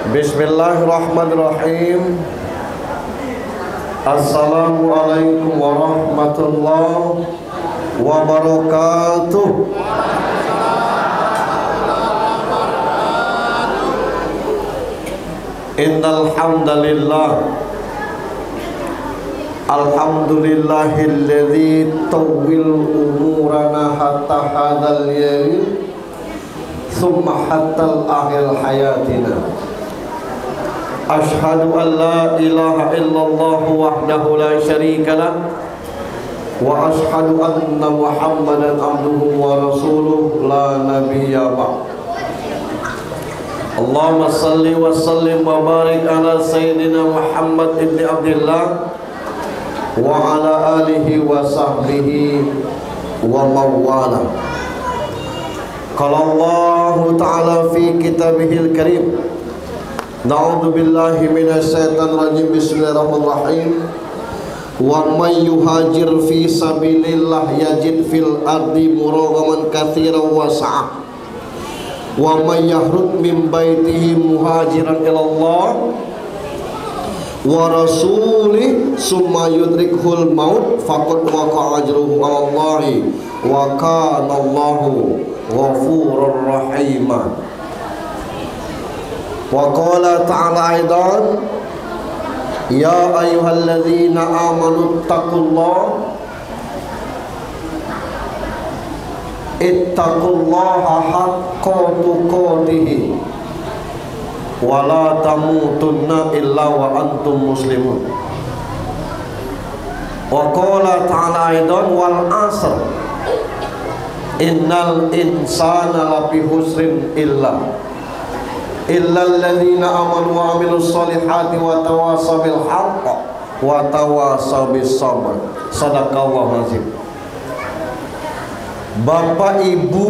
Bismillahirrahmanirrahim. Assalamualaikum warahmatullahi wabarakatuh. Innal hamdalillah, alhamdulillahilladzi tawwil umurana hatta hadzal yaum thumma hatta akhir hayatina. Ashhadu an la ilaha illallah wahdahu la syarika lah wa ashhadu anna Muhammadan abduhu wa rasuluh la nabiyya ba'd. Allahumma salli wa sallim wa barik ala sayyidina Muhammad ibn Abdullah wa ala alihi wa sahbihi wa mawala. Qala Allah ta'ala fi kitabihil karim, na'udzu billahi minasy syaithanir rajim. Bismillahirrahmanirrahim. Wa may yuhajir fi sabilillah yajid fil ardi muragaman katsiran wa sa'ah. Wa may yahrud min baitihi muhajiran ila Allah wa rasulih summa yudrikhul maut faqad waqa'a ajruhu 'ala Allah wa kana Allahu ghafurur rahima. Wa qala ta'ala aidan, ya ayyuhalladzina amanu ittaqullaha haqqa tuqatih wa la tamutunna illa wa antum muslimun. Wa qala ta'ala aidan, wal 'asr innal insana lafi husrin illa alladzina amanu wa amilus solihati wa tawasaw bil haqq wa tawasaw bis sabr. Shadaqallahu azim. Bapak Ibu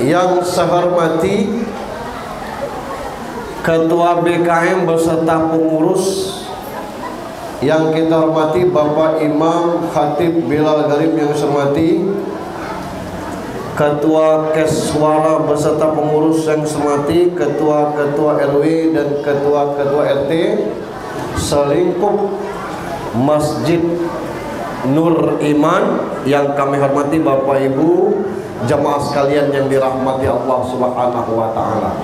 yang saya hormati, Ketua BKM beserta pengurus yang kita hormati, Bapak Imam Khatib Bilal Garib yang saya hormati, Ketua Keswara beserta pengurus yang saya hormati, Ketua-ketua RW dan Ketua-ketua RT selingkup Masjid Nur Iman yang kami hormati, Bapak Ibu jamaah sekalian yang dirahmati Allah Subhanahu wa taala.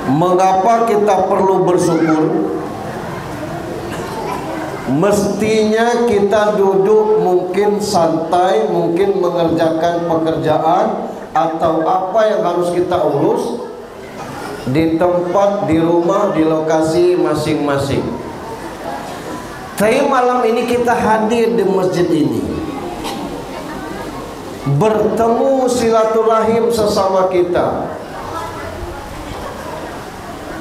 Mengapa kita perlu bersyukur? Mestinya kita duduk mungkin santai, mungkin mengerjakan pekerjaan atau apa yang harus kita urus di tempat, di rumah, di lokasi masing-masing. Tapi malam ini kita hadir di masjid ini, bertemu silaturahim sesama kita,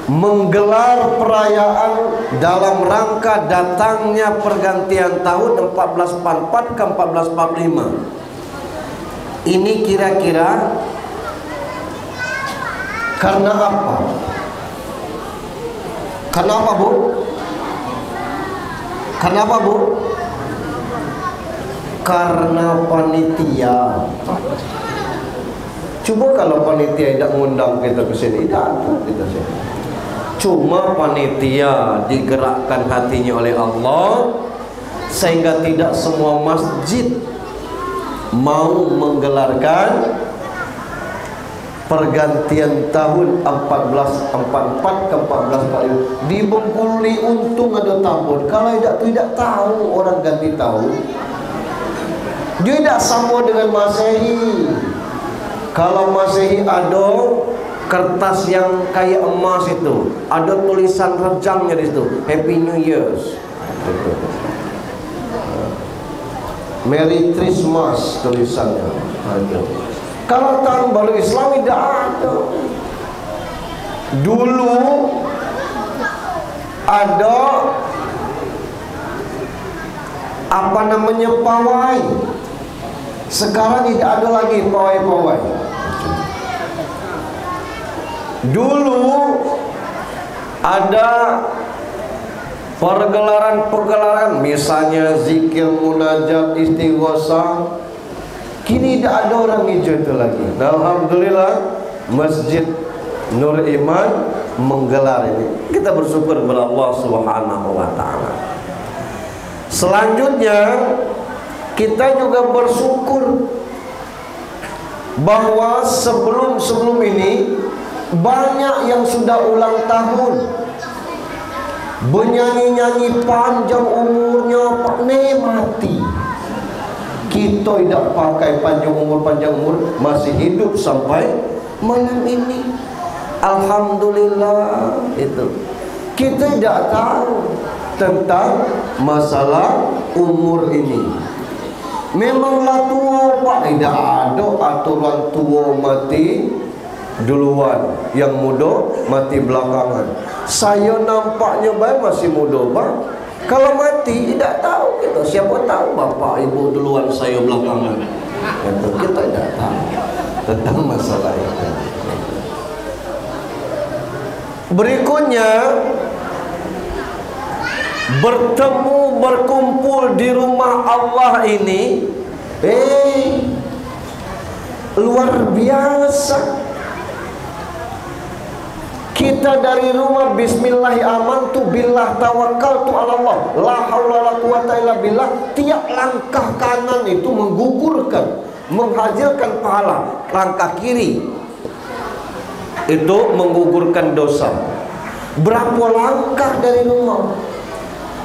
menggelar perayaan dalam rangka datangnya pergantian tahun 1444 ke 1445. Ini kira-kira karena apa? Kenapa Bu? Kenapa Bu? Karena panitia. Coba kalau panitia tidak mengundang kita ke sini, tidak ada kita sini. Cuma panitia digerakkan hatinya oleh Allah sehingga tidak semua masjid mau menggelarkan pergantian tahun 1444 ke 1445. Di Bengkulu untung ada tahun. Kalau tidak tahu orang ganti tahun, dia tidak sama dengan Masehi. Kalau Masehi ada kertas yang kayak emas itu, ada tulisan rejangnya di situ, Happy New Year's, Merry Christmas tulisannya. Kalau tahun baru Islam tidak ada. Dulu ada apa namanya pawai. Sekarang tidak ada lagi pawai-pawai. Dulu ada pergelaran-pergelaran, misalnya zikir, munajat, istighosah, Kini tidak ada orang hijau itu lagi. Nah, alhamdulillah Masjid Nur Iman menggelar ini. Kita bersyukur kepada Allah Subhanahu wa taala. Selanjutnya kita juga bersyukur bahwa sebelum ini banyak yang sudah ulang tahun, bernyanyi-nyanyi panjang umurnya, Pak Ne mati. Kita tidak pakai panjang umur, masih hidup sampai malam ini. Alhamdulillah. Itu kita tidak tahu tentang masalah umur ini. Memanglah tua, Pak. Tidak ada aturan tua mati duluan, yang muda mati belakangan. Saya nampaknya baik masih muda, Pak. Kalau mati tidak tahu kita. Siapa tahu bapak ibu duluan, saya belakangan. Kita tidak tahu tentang masalah itu. Berikutnya, bertemu berkumpul di rumah Allah ini luar biasa. Kita dari rumah bismillahirrahmanirrahim, billah tawakkaltu ala Allah, la haula wala quwata illa billah. Tiap langkah kanan itu menggugurkan, menghasilkan pahala. Langkah kiri itu menggugurkan dosa. Berapa langkah dari rumah?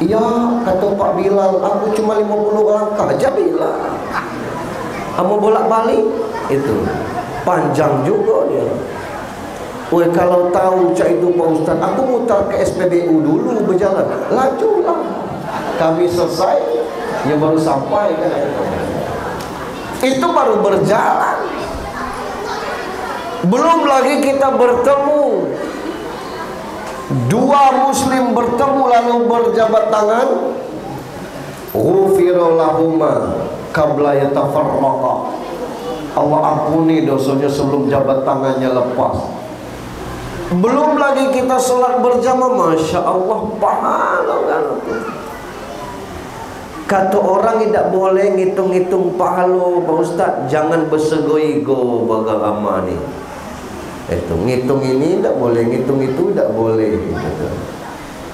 Ya, kata Pak Bilal, aku cuma 50 langkah. Jadilah kamu bolak-balik, itu panjang juga dia. Woi, kalau tahu cak itu Pak Ustaz, aku mutar ke SPBU dulu berjalan. Lajulah. Kami selesai, ya baru sampai kan. Itu baru berjalan. Belum lagi kita bertemu. Dua muslim bertemu lalu berjabat tangan. Ghufira lahuma qabla yatafarraqa. Allah ampuni dosanya sebelum jabat tangannya lepas. Belum lagi kita sholat berjamaah, Masya Allah, pahala kan. Kata orang tidak boleh ngitung-ngitung pahala, Pak Ustaz. Jangan bersego-ego bagagama ni. Itu ngitung ini tidak boleh, ngitung itu tidak boleh.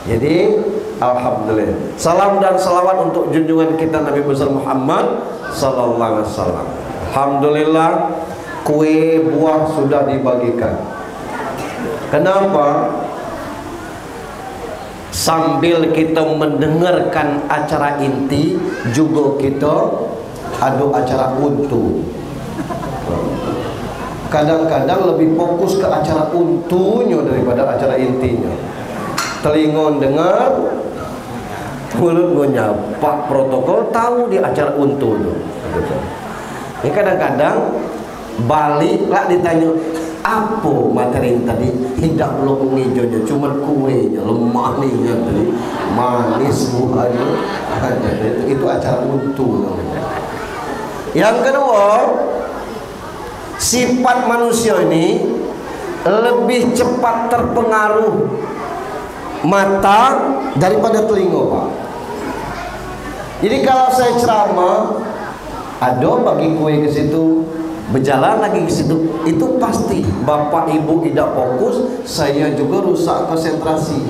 Jadi alhamdulillah. Salam dan salawat untuk junjungan kita Nabi besar Muhammad sallallahu alaihi wasallam. Alhamdulillah, kue buah sudah dibagikan. Kenapa? Sambil kita mendengarkan acara inti, juga kita ada acara untu. Kadang-kadang lebih fokus ke acara untunya daripada acara intinya. Telinga dengar, mulut nyapa, protokol tahu di acara untu itu. Ini kadang-kadang balik lah ditanya, apa materi yang tadi? Tidak belum menghijaunya, cuma kuenya lemah nih ya, tadi manis buahnya. Itu acara untu. Yang kedua, sifat manusia ini lebih cepat terpengaruh mata daripada telinga, Pak. Jadi kalau saya ceramah, ada bagi kue ke situ, berjalan lagi ke situ, itu pasti bapak ibu tidak fokus, saya juga rusak konsentrasi.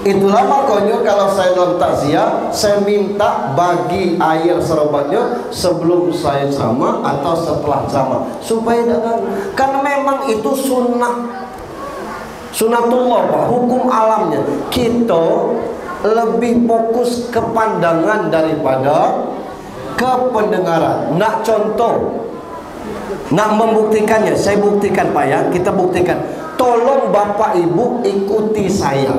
Itulah makanya kalau saya dalam takziah, saya minta bagi air serobatnya sebelum saya ceramah atau setelah ceramah, supaya jangan, karena memang itu sunnatullah, Pak, hukum alamnya. Kita lebih fokus ke pandangan daripada ke pendengaran. Nak contoh, nak membuktikannya, saya buktikan Pak ya, kita buktikan. Tolong bapak ibu ikuti saya,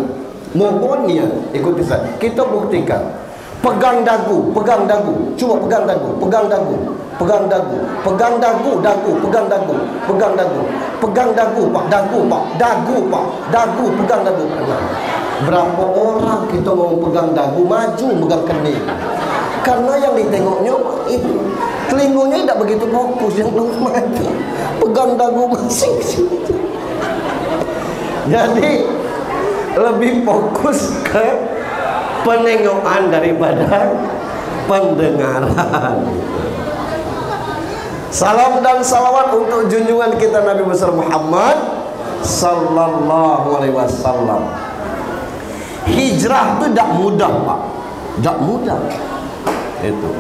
mohon ya ikuti saya. Kita buktikan. Pegang dagu, pegang dagu, coba pegang dagu, pegang dagu, pegang dagu, pegang dagu, dagu, pegang dagu, pegang dagu, pegang dagu, Pak, dagu, Pak, dagu, Pak, dagu, pegang dagu. Berapa orang kita mau pegang dagu, maju pegang kening. Karena yang ditengoknya itu telinganya tidak begitu fokus, yang mati pegang dagu masing. Jadi lebih fokus ke penengokan daripada pendengaran. Salam dan salawat untuk junjungan kita Nabi besar Muhammad sallallahu alaihi wasallam. Hijrah itu tidak mudah, Pak. Tidak mudah. Itu.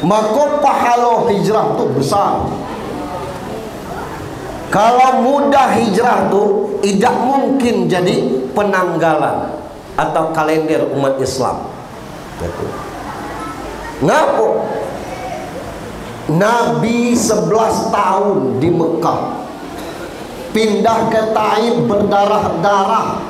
Maka pahala hijrah itu besar. Kalau mudah hijrah itu tidak mungkin jadi penanggalan atau kalender umat Islam. Itu. Ngapa? Nabi 11 tahun di Mekah, pindah ke Taif berdarah-darah,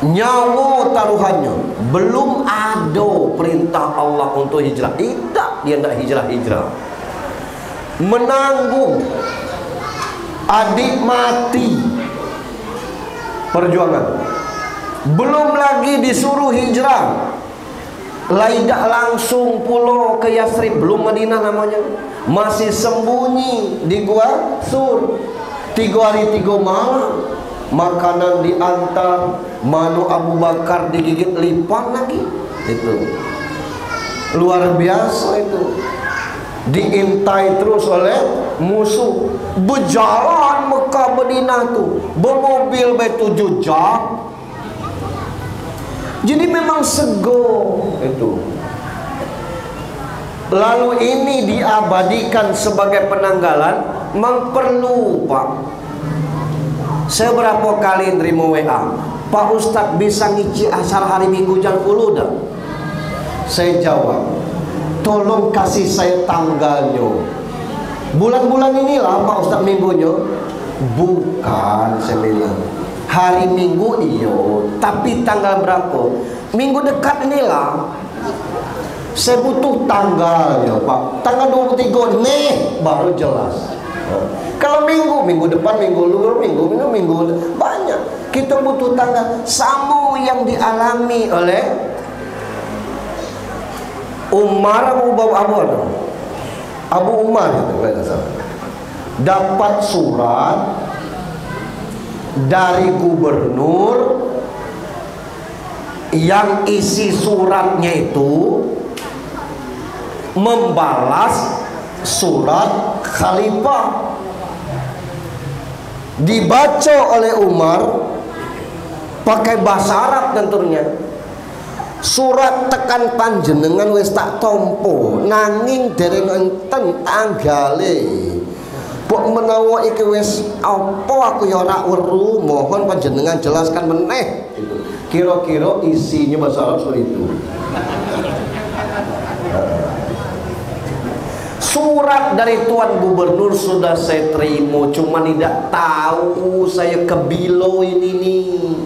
nyawa taruhannya. Belum ada perintah Allah untuk hijrah. Tidak, dia tidak hijrah-hijrah. Menanggung adik mati, perjuangan. Belum lagi disuruh hijrah, laidak langsung pulau ke Yasrib, belum Madinah namanya, masih sembunyi di gua Sur. 3 hari 3 malam, makanan diantar, manu Abu Bakar digigit lipan lagi. Itu luar biasa. Itu diintai terus oleh musuh. Berjalan Mekah Madinah tuh bermobil 7 jam. Jadi memang sego itu. Lalu ini diabadikan sebagai penanggalan. Memang perlu, Pak. Saya berapa kali nerima WA, Pak Ustadz bisa ngisi asar hari Minggu jam 10 dah. Saya jawab, tolong kasih saya tanggalnya. Bulan-bulan inilah Pak Ustadz minggunya. Bukan, saya bilang hari Minggu iyo, tapi tanggal berapa? Minggu dekat inilah. Saya butuh tanggalnya, Pak. Tanggal 23 nih baru jelas. Kalau minggu depan, minggu luar, minggu banyak. Kita butuh tanggal. Sama yang dialami oleh Umar Abu Umar itu, dapat surat dari gubernur yang isi suratnya itu membalas surat khalifah. Dibaca oleh Umar pakai bahasa Arab tentunya. Surat tekan panjenengan wis tak tompo, nanging dereng enten tanggale. Pok menawa iki wis apa aku ya ora weruh, mohon panjenengan jelaskan meneh. Kira-kira isinya bahasa Arab seperti itu. Surat dari Tuan Gubernur sudah saya terima, cuma tidak tahu saya kebilo ini nih.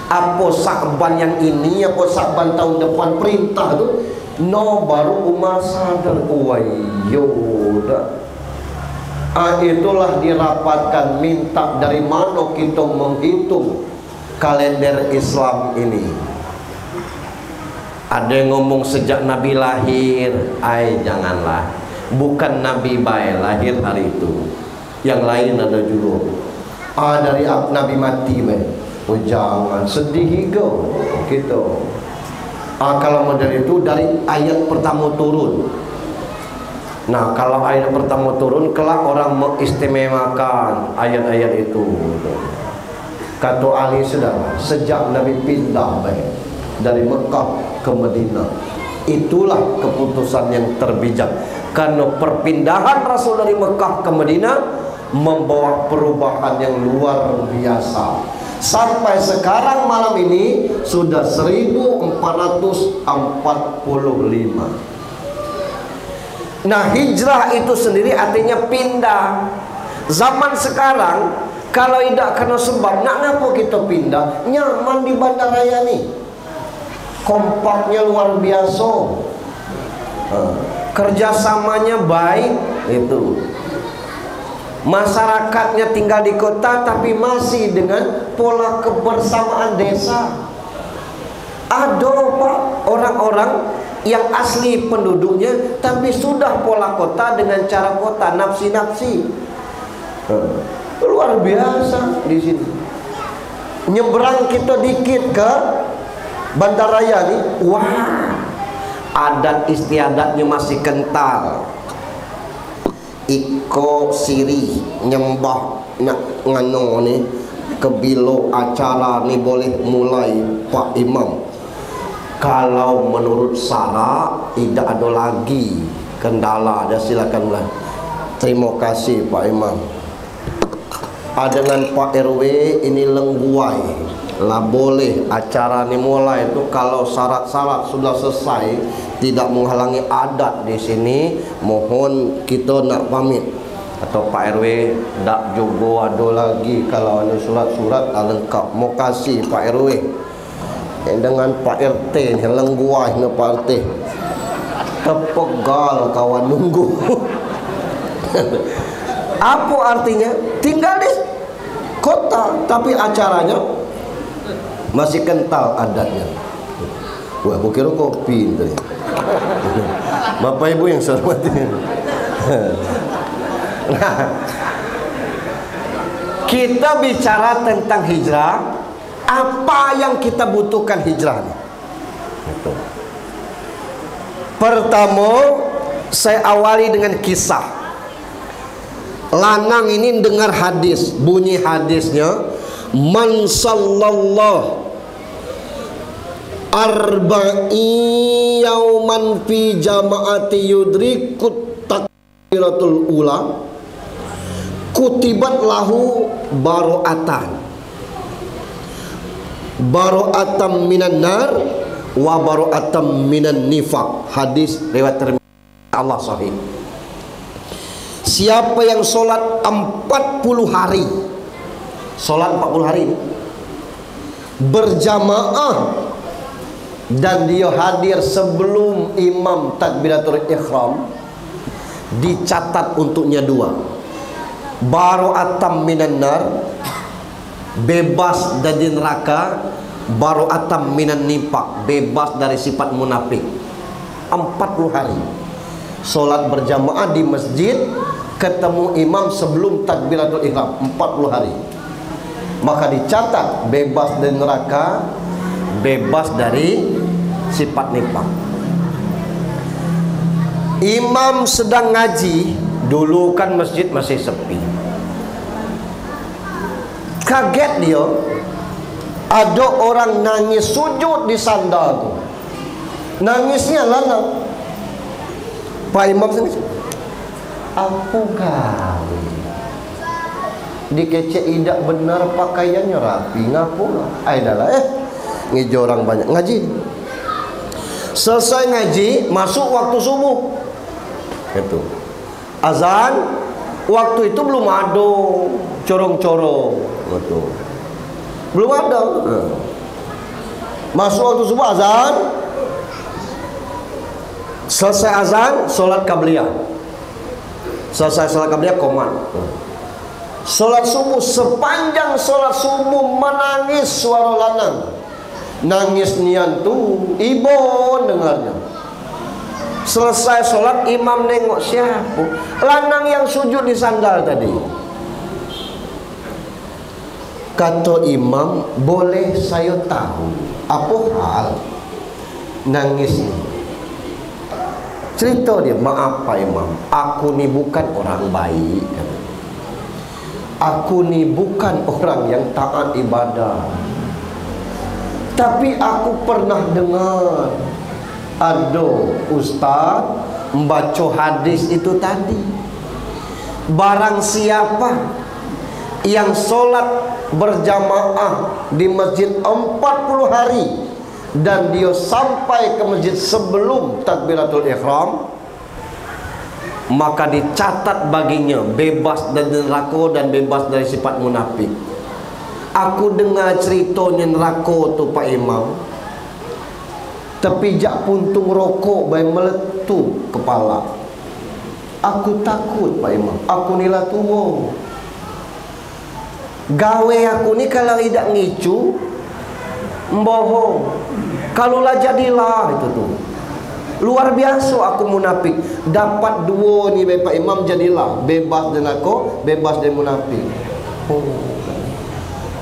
Apa Sa'ban yang ini, apa Sa'ban tahun depan perintah tuh. No, baru Umar sadar, itulah dirapatkan, minta dari mana kita menghitung kalender Islam ini. Ada yang ngomong sejak Nabi lahir. Janganlah, bukan Nabi baik lahir hari itu. Yang lain ada juga. Dari Nabi mati jangan sedih higo gitu. Kalau model itu dari ayat pertama turun. Nah, kalau ayat pertama turun, kelak orang mengistimewakan ayat-ayat itu. Kata Ali sudah sejak Nabi pindah dari Mekah ke Madinah, itulah keputusan yang terbijak. Karena perpindahan Rasul dari Mekah ke Madinah membawa perubahan yang luar biasa. Sampai sekarang malam ini sudah 1445. Nah, hijrah itu sendiri artinya pindah. Zaman sekarang kalau tidak kena sebab, nak ngapa kita pindah? Nyaman di bandaraya nih, kompaknya luar biasa, kerjasamanya baik. Itu masyarakatnya tinggal di kota tapi masih dengan pola kebersamaan desa. Ada, Pak, orang-orang yang asli penduduknya tapi sudah pola kota dengan cara kota, nafsi-nafsi. Luar biasa di sini. Nyebrang kita dikit ke bandaraya nih, wah, adat istiadatnya masih kental. iko siri nyembah nak ngano ni kebilo acara ni boleh mulai Pak Imam. Kalau menurut syarak tidak ada lagi kendala, dah silakan mulai. Terima kasih Pak Imam. Dengan Pak RW ini lengguai lah, boleh acara ni mulai itu kalau syarat-syarat sudah selesai, tidak menghalangi adat di sini. Mohon kita nak pamit. Atau Pak RW tak juga ada lagi, kalau ada surat-surat dah lengkap. Mau kasih Pak RW. Dengan Pak RT ni lengguai ni Pak RT. Terpegal kawan nunggu. Apa artinya? Tinggal di kota tapi acaranya masih kental adatnya. Wah, aku kira kopi itu. Bapak Ibu yang saya hormati. Nah, kita bicara tentang hijrah. Apa yang kita butuhkan hijrah? Pertama, saya awali dengan kisah. Lanang ini dengar hadis. Bunyi hadisnya, man sallallahu arba'i yauman fi jama'ati yudrikut takbiratul ula kutibat lahu baro'atan minan nar wa baro'atan minan nifaq. Hadis riwayat Tirmidzi, Allah sahih. Siapa yang solat 40 hari, solat 40 hari berjamaah dan dia hadir sebelum imam takbiratul ihram, dicatat untuknya 2. Baro'atan minan nar, bebas dari neraka. Baro'atan minan nifaq, bebas dari sifat munafik. 40 hari solat berjamaah di masjid, ketemu imam sebelum takbiratul ihram, 40 hari. Maka dicatat bebas dari neraka, bebas dari sifat nifaq. Imam sedang ngaji, dulu kan masjid masih sepi. Kaget dia, ada orang nangis sujud di sandal tu. Nangisnya lanang. Pak Imam sendiri, apa kau? Dikecek tidak benar pakaiannya rapi, ngapu? Dah ngejo orang banyak ngaji. Selesai ngaji, masuk waktu subuh. Itu azan, waktu itu belum ada corong-corong. Betul. Belum ada. Masuk waktu subuh azan. Selesai azan, solat qabliyah. Selesai solat qabliyah, qomat. Solat subuh, sepanjang solat subuh menangis suara lanang. Nangis nian tu ibu dengarnya. Selesai solat, imam nengok siapa? Lanang yang sujud di sandal tadi. Kata imam, boleh saya tahu apa hal nangis ini? Cerita dia, maaf Pak Imam, aku ni bukan orang baik. Aku ni bukan orang yang taat ibadah. Tapi aku pernah dengar ada ustaz membaca hadis itu tadi. Barang siapa yang solat berjamaah di masjid 40 hari dan dia sampai ke masjid sebelum takbiratul ihram, maka dicatat baginya bebas dari neraka dan bebas dari sifat munafik. Aku dengar ceritanya neraka tu Pak Imam, terpijak puntung rokok bayi meletup kepala. Aku takut Pak Imam, aku ni lah tua. Gawe aku ni kalau tidak ngicu mbohong, kalau lah jadilah itu tu. Luar biasa aku munafik. Dapat 2 ni Pak Imam, jadilah bebas dari neraka, bebas dari munafik.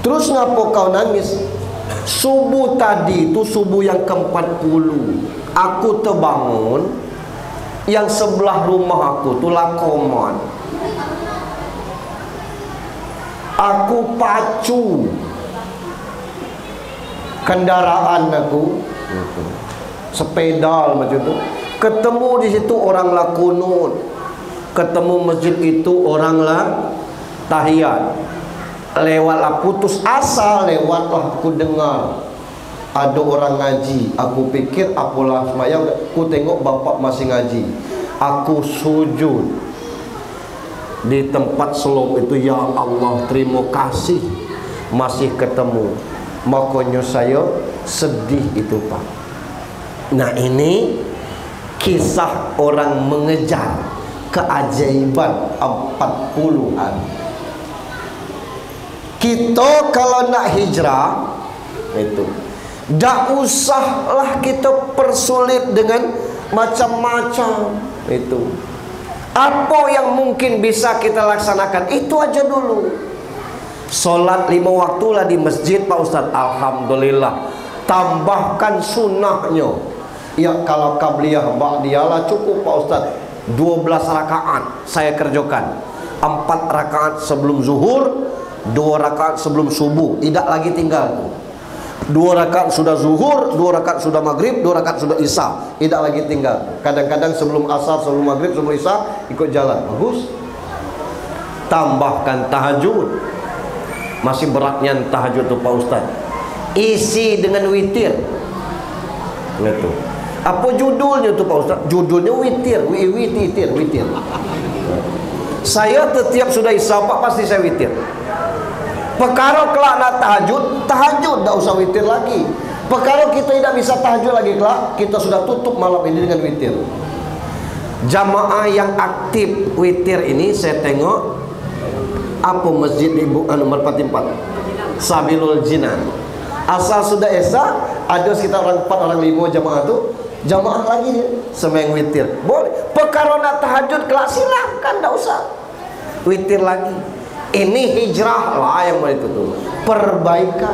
Terus ngapa kau nangis? Subuh tadi tu subuh yang ke-40, aku terbangun yang sebelah rumah aku tu lakoman. Aku pacu kendaraan aku, sepeda macam tu, ketemu di situ orang lah kunut, ketemu masjid itu orang lah tahiyat, lewatlah putus asa, lewatlah aku dengar ada orang ngaji. Aku fikir apalah semayang, aku tengok bapak masih ngaji. Aku sujud di tempat selop itu. Ya Allah, terima kasih masih ketemu. Makanya saya sedih itu, Pak. Nah, ini kisah orang mengejar keajaiban 40-an. Kita kalau nak hijrah itu, tak usahlah kita persulit dengan macam-macam itu. Apa yang mungkin bisa kita laksanakan, itu aja dulu. Solat 5 waktu lah di masjid, Pak Ustaz. Alhamdulillah. Tambahkan sunnahnya. Ya, kalau qabliyah ba'diyah lah cukup, Pak Ustaz. 12 rakaat saya kerjakan. 4 rakaat sebelum zuhur, 2 rakaat sebelum subuh. Tidak lagi tinggal 2 rakaat sudah zuhur, 2 rakaat sudah maghrib, 2 rakaat sudah isya. Tidak lagi tinggal. Kadang-kadang sebelum asar, sebelum maghrib, sebelum isya ikut jalan. Bagus. Tambahkan tahajud. Masih beratnya tahajud tu, Pak Ustaz. Isi dengan witir. Itu. Apa judulnya tu, Pak Ustaz? Judulnya witir. Witir. Saya setiap sudah isya, Pak, pasti saya witir. Perkara kelak nak tahajud tak usah witir lagi. Perkara kita tidak bisa tahajud lagi kelak, kita sudah tutup malam ini dengan witir. Jamaah yang aktif witir ini saya tengok apa masjid di nomor 44 Sabilul Jinan. Asal sudah esa, ada sekitar orang 4 orang 5 jamaah tu, jamaah lagi dia sembahyang witir. Boleh. Perkara nak tahajud kelak silakan, tak usah witir lagi. Ini hijrah lah yang itu tuh, perbaikan.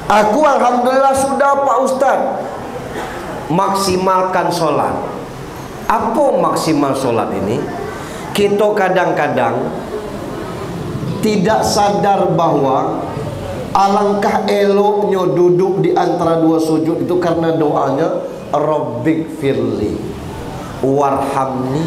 Aku alhamdulillah sudah, Pak Ustaz, maksimalkan solat. Apa maksimal solat ini? Kita kadang-kadang tidak sadar bahwa alangkah eloknya duduk di antara 2 sujud itu karena doanya Rabbik firli warhamni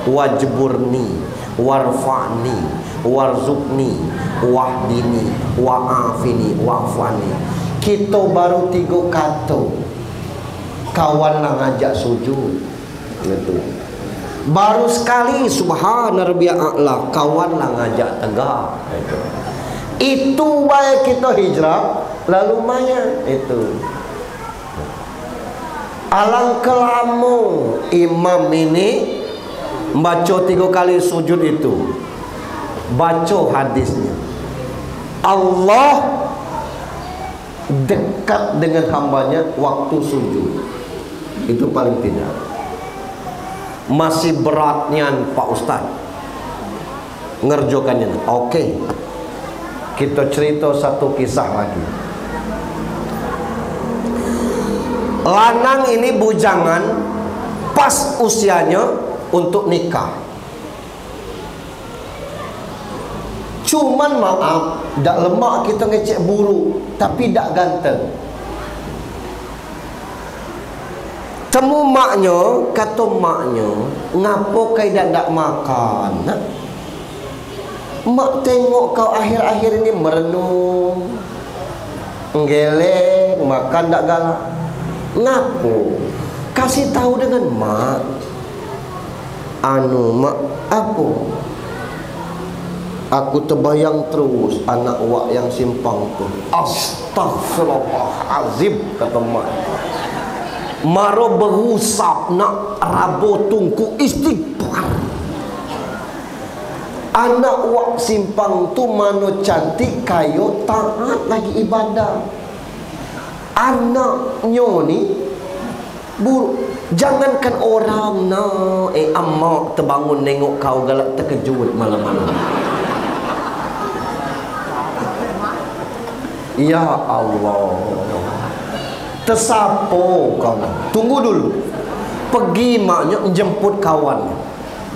wajburni warfa'ni warzukni wahdini wa'afini wa'afani. Kita baru 3 kata kawan lah ngajak sujud gitu. Baru sekali subhana rabbiyal a'la, kawan lah ngajak tegak gitu. Itu baik kita hijrah lalu maya itu. Alangkah lama imam ini baca 3 kali sujud itu, baca hadisnya, Allah dekat dengan hambanya waktu sujud. Itu paling tidak. Masih beratnya Pak Ustaz ngerjokannya. Oke, kita cerita satu kisah lagi. Lanang ini bujangan, pas usianya untuk nikah. Cuman maaf, dak lemak kita ngecek buruk, tapi dak ganteng. Temu maknya, kata maknya, ngapo kau dak makan? Mak tengok kau akhir-akhir ini merenung, geleng, makan dak galak. Ngapo? Kasih tahu dengan mak. Mak, apa? Aku terbayang terus anak wak yang simpang tu. Astaghfirullahalazim, kata mak. Maro berusap nak rabo tungku istighfar. Anak wak simpang tu mano cantik, kayo taat lagi ibadah. Anaknya ni buruk. Jangankan orang amak terbangun nengok kau galak terkejut malam-malam. Ya Allah, tersapo kau. Tunggu dulu. Pergi maknya jemput kawan.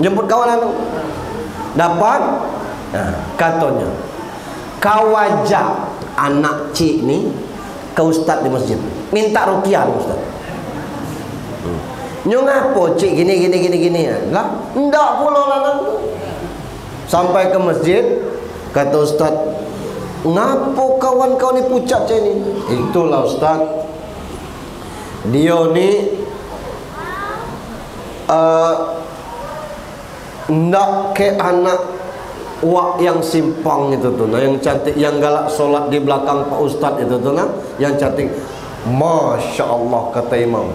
Jemput kawan anu. Dapat katanya kau ajak anak cik ni ke ustaz di masjid. Minta ruqyah ustaz. Nyo ngapo cik gini lah ndak pula lanang tu. Sampai ke masjid kata ustaz, ngapo kawan kau ni pucat cik ni? Itulah ustaz, dia ni ndak ke anak wak yang simpang itu tuh, nah, yang cantik, yang galak solat di belakang Pak Ustaz itu tuh, nah, yang cantik. Masya Allah, kata imam,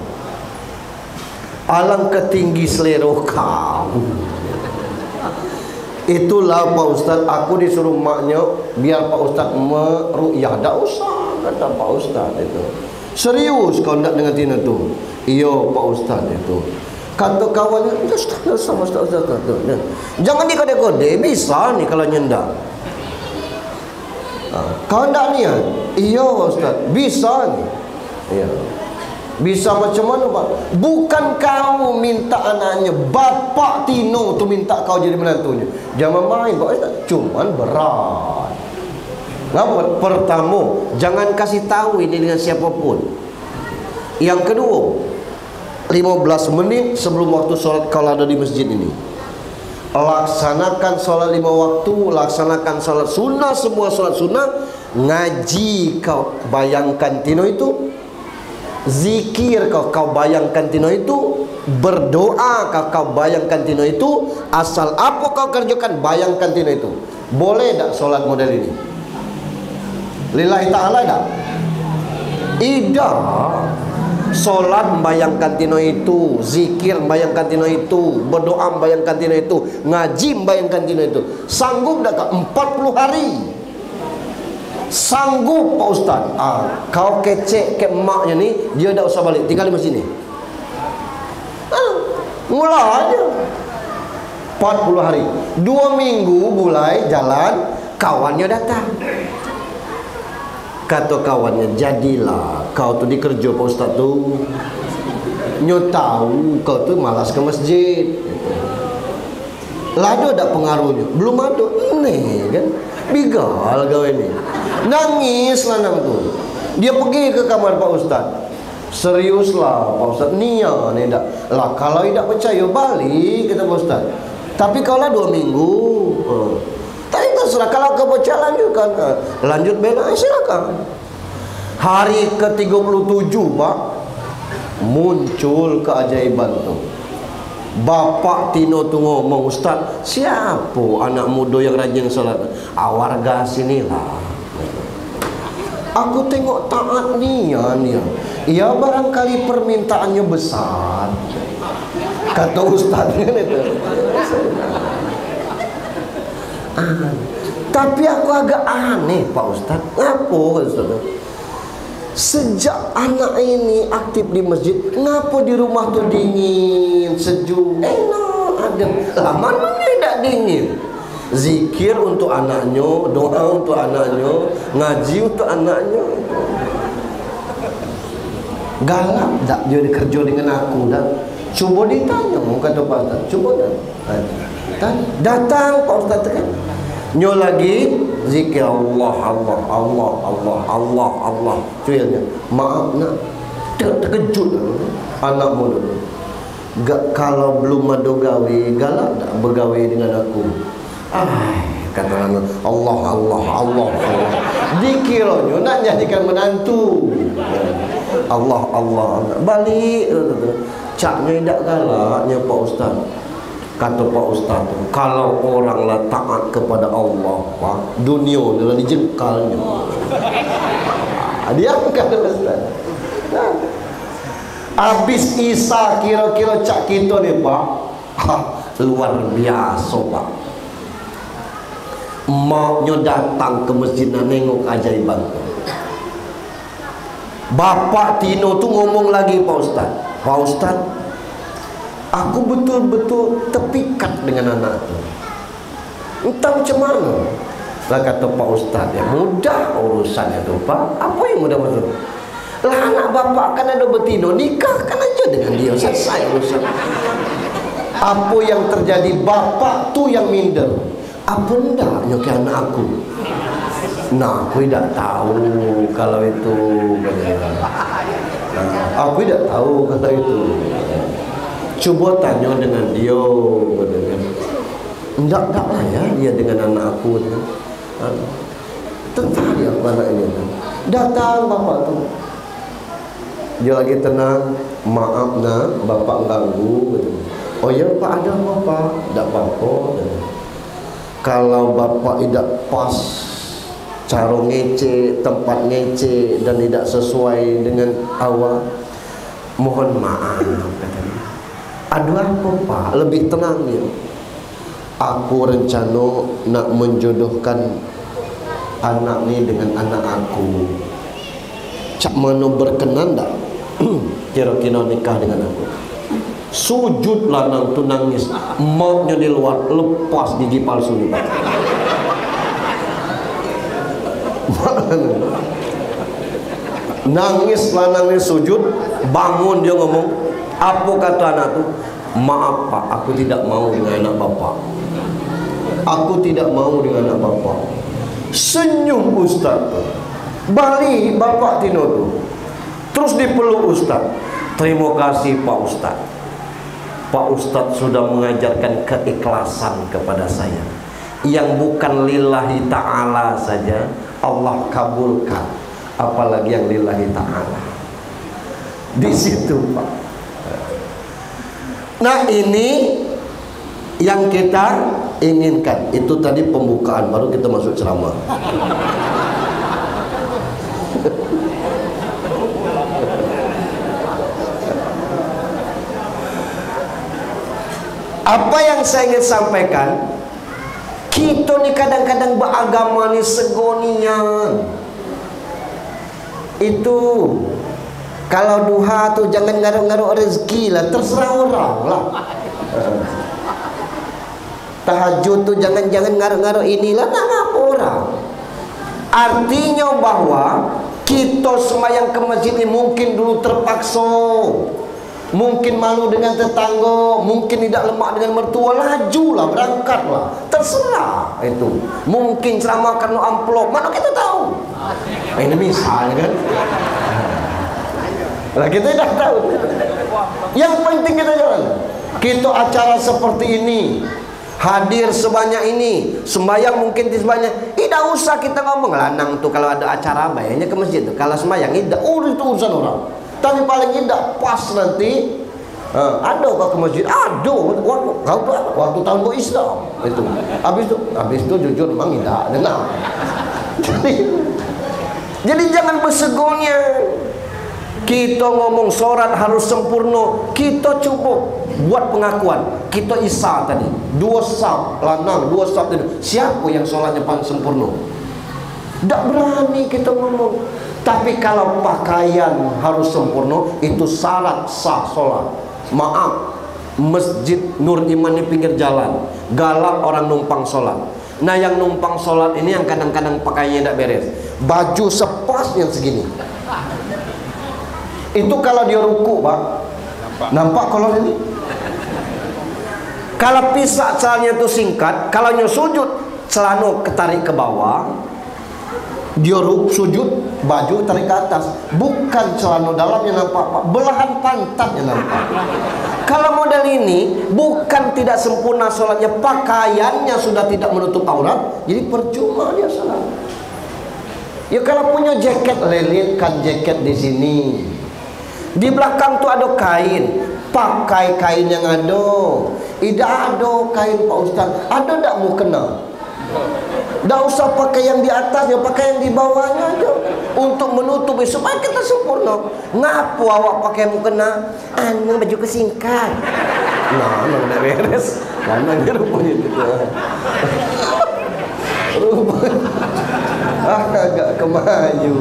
alangkah tinggi selera kau. Itulah Pak Ustaz, aku disuruh maknya biar Pak Ustaz meru'yah. Tak usah, kata Pak Ustaz itu. Serius kau nak dengan tina tu? Iya Pak Ustaz itu. Kata kawannya, Ustaz, jangan dikode-kode, bisa nih kalau nyendak. Kau ndak niat? Iya Ustaz, bisa nih. Iya. Bisa macam mana Pak? Bukan kau minta anaknya, Bapak Tino tu minta kau jadi menantunya. Jangan main Pak Ustaz, cuman berat. Ngapa? Pertama, jangan kasih tahu ini dengan siapapun. Yang kedua, 15 menit sebelum waktu sholat kalau ada di masjid ini, laksanakan sholat 5 waktu, laksanakan sholat sunnah, semua sholat sunnah. Ngaji kau bayangkan tino itu, zikir kau bayangkan tino itu, berdoa kau bayangkan tino itu, asal apa kau kerjakan bayangkan tino itu. Boleh tak sholat model ini? Lillahi ta'ala tak? Tidak. Solat membayangkan tino itu, zikir membayangkan tino itu, berdoa membayangkan tino itu, ngaji membayangkan tino itu. Sanggup tak 40 hari? Sanggup Pak Ustaz. Kau kecek ke emaknya ni, dia tak usah balik, tinggal di masjid ni. Mula aja 40 hari, 2 minggu mulai jalan, kawannya datang. Kata kawannya, jadilah kau tu dikerja Pak Ustaz tu. Nyo tahu kau tu malas ke masjid. Lado ada pengaruhnya? Belum ada. Ini kan bigal kau ini. Nangis lanang tu. Dia pergi ke kamar Pak Ustaz. Seriuslah Pak Ustaz, niat ni dak. Lah kalau tidak percaya balik kata Pak Ustaz. Tapi kalau 2 minggu. Tapi terserah, kalau kau baca lanjutkan, lanjut bela, silakan. Hari ke-37 Pak, muncul keajaiban tu. Bapak Tino tu ngomong, Ustaz, siapa anak muda yang rajin salat? Warga sinilah. Aku tengok taat nian ya. Ya barangkali permintaannya besar. Kata Ustaz kan itu. Tapi aku agak aneh Pak Ustaz. Ngapa Ustaz? Sejak anak ini aktif di masjid, ngapa di rumah tu dingin, sejuk, enak, adem. Lah mana tidak dingin? Zikir untuk anaknya, doa untuk anaknya, ngaji untuk anaknya. Galak tak dia kerja dengan aku dah. Cuba ditanya, kata Pak Ustaz. Cuba dah. Datang Pak Ustaz kan. Nyo lagi zikir Allah Allah Allah Allah Allah Allah. Cuilnya, maaf nak, terkejut anak muda. Gak, kalau belum ada gawe, galak tak bergawe dengan aku. Kata anak, Allah Allah Allah Allah. Dikiranya nak jadikan menantu. Allah Allah balik. Caknya tidak galaknya Pak Ustaz. Kata Pak Ustaz, kalau orang lah taat kepada Allah, Pak, dunia adalah dijengkalnya. Dia kata Ustaz. Habis Isa kira-kira cak kita ni Pak, luar biasa Pak. Maknya datang ke masjid nak nengok ajaiban. Bapak Tino tu ngomong lagi Pak Ustaz, Pak Ustaz, aku betul-betul terpikat dengan anak itu. Entah macam mana. Lah kata Pak Ustaz, ya mudah urusannya tu Pak. Apa yang mudah betul? Lah anak bapak kan ada betino, nikahkan aja dengan dia, selesai urusan. Apa yang terjadi, bapak tuh yang minder. Apa ndak nyoki anak aku? Nah, aku tidak tahu kalau itu. Nah, aku tidak tahu kalau itu. Coba tanya dengan dia. Enggak lah ya dia dengan anak aku. Tertarik aku anaknya. Datang bapak tuh. Dia lagi tenang, maaf nak, bapak ganggu. Oh ya pak, ada apa pak? Tidak apa-apa. Kalau bapak tidak pas cara ngece, tempat ngece dan tidak sesuai dengan awak, mohon maaf katanya. Aduh apa pak? Lebih tenang ya. Aku rencana nak menjodohkan anak ni dengan anak aku. Cak mana berkenan tak? Kira-kira nikah dengan aku. Sujud lanang tu nangis, maunya di luar, lepas gigi palsu ni. Nangis lanang ni sujud, bangun dia ngomong, apa kata anak tu? Maaf pak, aku tidak mau dengan anak bapak. Aku tidak mau dengan anak bapak. Senyum ustaz tu. Balik bapak Tino tu. Terus dipeluk ustaz. Terima kasih pak ustaz. Pak ustaz sudah mengajarkan keikhlasan kepada saya. Yang bukan lillahi ta'ala saja Allah kabulkan, apalagi yang lillahi ta'ala. Di situ pak. Nah ini yang kita inginkan. Itu tadi pembukaan, baru kita masuk ceramah. Apa yang saya ingin sampaikan, kita ni kadang-kadang beragama ni segonian. Itu kalau duha tu jangan ngaruk-ngaruk rezeki lah, terserah orang lah. Tahajud tu jangan ngaruk-ngaruk inilah, nak apa orang. Artinya bahwa kita semayang ke masjid ni mungkin dulu terpaksa, mungkin malu dengan tetangga, mungkin tidak lemak dengan mertua, lajulah, berangkatlah, terserah itu. Mungkin ceramah karena amplop, mana kita tahu. Ini misalnya kan. Lah kita tidak tahu. Yang penting kita jalan. Kita acara seperti ini, hadir sebanyak ini, sembahyang mungkin di sebanyak. Tidak usah kita ngomong lanang tuh kalau ada acara bayarnya ke masjid tuh. Kalau sembahyang tidak, itu urusan orang. Tapi paling tidak pas nanti ada kau ke masjid, ada waktu tahun kau Islam itu. Habis itu jujur memang tidak dengar. Jadi jangan bersegonya. Kita ngomong solat harus sempurna, kita cukup buat pengakuan. Kita Isa tadi 2 saf lanang, 2 saf tadi. Siapa yang solatnya paling sempurna? Tak berani kita ngomong. Tapi kalau pakaian harus sempurna, itu syarat sah solat. Maaf, Masjid Nur Iman di pinggir jalan, galak orang numpang solat. Nah yang numpang solat ini yang kadang-kadang pakaiannya tidak beres, baju sepasnya segini. Itu kalau dia ruku, Pak, nampak kolor ini. Kalau pisak celananya itu singkat, kalau dia sujud celana ketarik ke bawah, dia sujud baju tarik ke atas, bukan celana dalamnya nampak, Pak, belahan pantatnya nampak. Kalau model ini bukan tidak sempurna sholatnya, pakaiannya sudah tidak menutup aurat, jadi percuma dia sholat. Ya kalau punya jaket, lilitkan jaket di sini. Di belakang tuh ada kain, pakai kain yang ada. Tidak ada kain Pak Ustaz, ada tak mau kena? Tak usah pakai yang di atas, ya pakai yang di bawahnya aja untuk menutupi supaya kita sempurna. Ngapa awak pakai mukena? Anu baju kesingkat. Nah, udah beres. Karena dia rupanya gitu. Agak kemaju.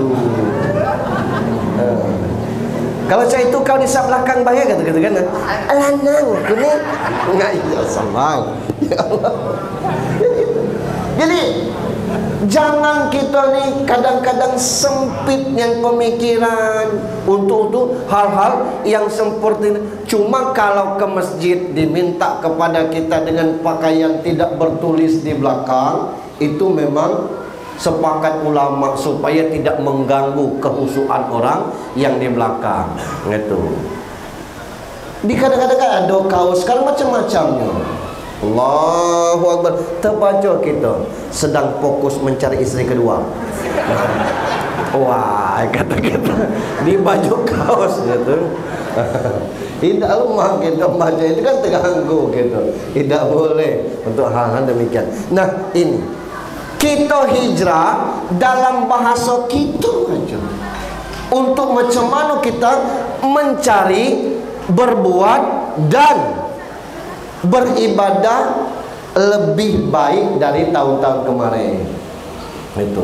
Kalau saya itu kau di belakang bahaya kata kan? Lanang, kuning. Enggak, ya salah. Ya Allah. Jadi Jangan kita nih kadang-kadang sempit yang pemikiran untuk hal-hal yang seperti ini. Cuma kalau ke masjid diminta kepada kita dengan pakaian tidak bertulis di belakang, itu memang sepakat ulama supaya tidak mengganggu kehusuan orang yang di belakang. Gitu. Di kadang-kadang ada kaos sekarang macam-macamnya. Allahu Akbar. Terbaca kita sedang fokus mencari istri kedua. Wah, kata-kata di baju kaos gitu. Tidak lemah kita baca itu kan terganggu gitu. Tidak boleh untuk hal-hal demikian. Nah, ini kita hijrah dalam bahasa kita aja. Untuk macam mana kita mencari, berbuat dan beribadah lebih baik dari tahun-tahun kemarin. Itu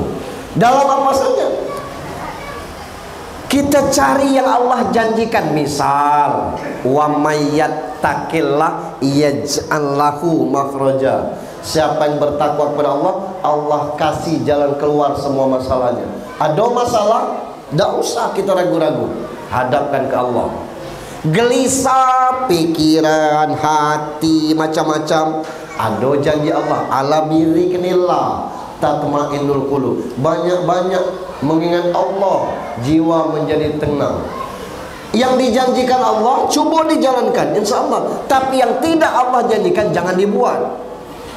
dalam apa saja kita cari yang Allah janjikan. Misal, wa mayyattaqillah yaj'al lahu makhraja. Siapa yang bertakwa kepada Allah, Allah kasih jalan keluar semua masalahnya. Ada masalah, tidak usah kita ragu-ragu, hadapkan ke Allah. Gelisah pikiran, hati, macam-macam, ada janji Allah, ala biriknillah tatma'innul qulub. Banyak-banyak mengingat Allah, jiwa menjadi tenang. Yang dijanjikan Allah cuba dijalankan, insya Allah. Tapi yang tidak Allah janjikan jangan dibuat.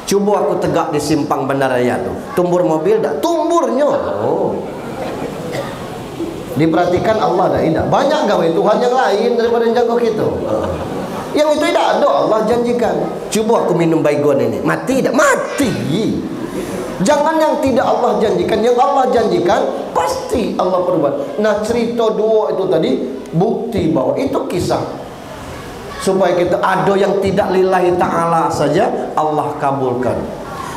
Cuba aku tegak di simpang bandaraya tuh, tumbur mobil dah, tumburnya. Diperhatikan Allah dah, tidak banyak gawe Tuhan yang lain daripada yang jago kita. Yang itu tidak ada Allah janjikan. Cuba aku minum baygon ini, mati tidak? Mati. Jangan yang tidak Allah janjikan, yang Allah janjikan pasti Allah perbuat. Nah, cerita dua itu tadi bukti bahwa itu kisah supaya kita ada yang tidak lillahi ta'ala saja Allah kabulkan.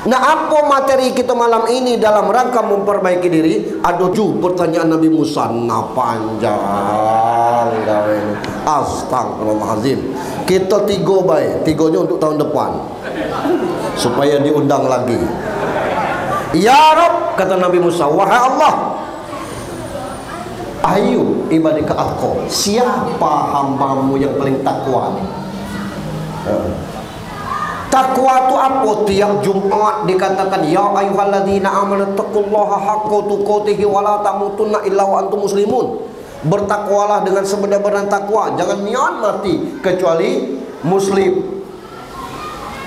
Nah, apa materi kita malam ini dalam rangka memperbaiki diri? Ada juga pertanyaan Nabi Musa. Nah, panjang ini. Astagfirullahaladzim. Kita tiga baik, tiganya untuk tahun depan supaya diundang lagi. Ya Rabb, kata Nabi Musa, wahai Allah, ayu ibadika aku, siapa hambamu yang paling takwa? Takwa itu apa? Tiap Jumat dikatakan, ya ayyuhalladzina amanu taqullaha haqqa tuqatih wa la tamutunna illa wa antum muslimun. Bertakwalah dengan sebenar-benar takwa, jangan niat mati kecuali muslim.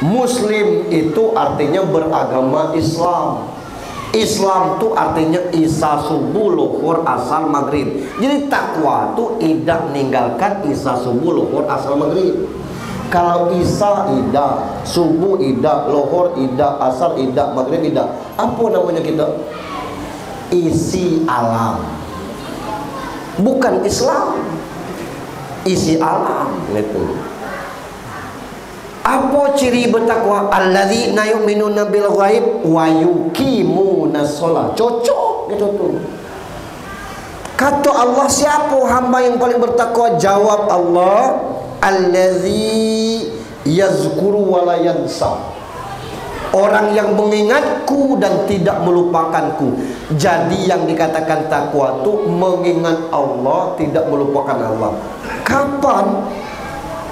Muslim itu artinya beragama Islam. Islam itu artinya isa subuh, luhur, asar, maghrib. Jadi takwa itu tidak meninggalkan isa subuh, luhur, asar, maghrib. Kalau isya ida, subuh ida, lohor ida, asar ida, maghrib ida, apa namanya kita? Isi alam. Bukan Islam. Isi alam itu. Apa ciri bertakwa? Alladzina yu'minuna bil ghaib wa yuqimuna shalah. Cocok gitu tuh. Kata Allah, siapa hamba yang paling bertakwa? Jawab Allah, allazi yazkuru wa la yansa. Orang yang mengingatku dan tidak melupakanku. Jadi yang dikatakan takwa itu mengingat Allah, tidak melupakan Allah. Kapan?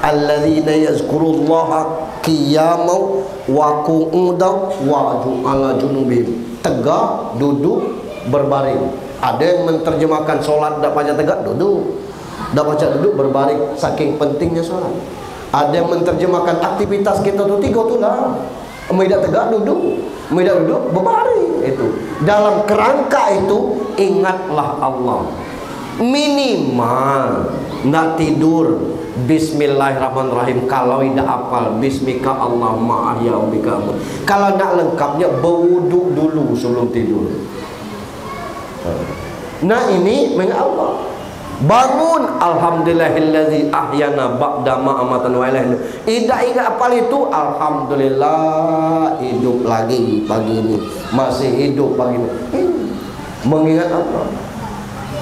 Alladzina yazkurullaha qiyaman wa qu'udan wa ala junubihim. Tegak, duduk, berbaring. Ada yang menerjemahkan solat tidak baca tegak, duduk. Dah baca duduk, berbaring, saking pentingnya sholat. Ada yang menerjemahkan aktivitas kita tu tiga tu lah. Tidak tegak duduk, tidak duduk berbaring. Itu dalam kerangka itu ingatlah Allah. Minimal nak tidur Bismillahirrahmanirrahim. Kalau tidak hafal Bismika Allahumma ahya bika. Kalau nak lengkapnya berwuduk dulu sebelum tidur. Nah, ini mengingat Allah. Bangun, alhamdulillahillazi ahyana ba'da ma amatan wa ilahi. Tidak ingat apa itu? Alhamdulillah hidup lagi pagi ini, masih hidup pagi ini. Mengingat Allah.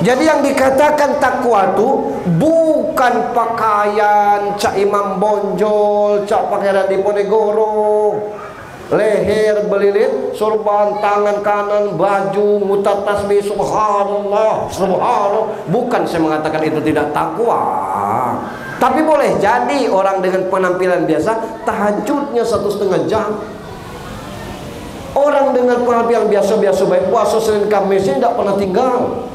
Jadi yang dikatakan takwa itu bukan pakaian cak imam bonjol, cak pakaian di Ponegoro. leher belilit, sorban, tangan kanan, baju, mutar tasbih, subhanallah, subhanallah. Bukan saya mengatakan itu tidak takwa, tapi boleh jadi orang dengan penampilan biasa, tahajudnya 1,5 jam. Orang dengan penampilan biasa-biasa baik, puasa Senin Kamis tidak pernah tinggal.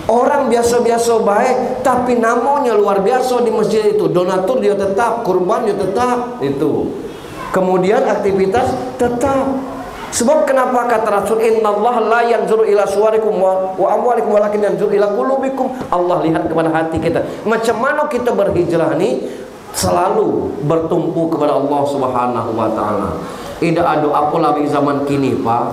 Orang biasa-biasa baik, tapi namanya luar biasa di masjid itu. Donatur dia tetap, kurban dia tetap, itu. Kemudian aktivitas tetap. Sebab kenapa kata Rasul, innallaha la yanzuru ila suwarikum wa amwalikum walakin yanzuru ila qulubikum. Allah lihat kepada hati kita. Macam mana kita berhijrah ni selalu bertumpu kepada Allah Subhanahu wa taala. Tidak ada apa lagi zaman kini, Pak.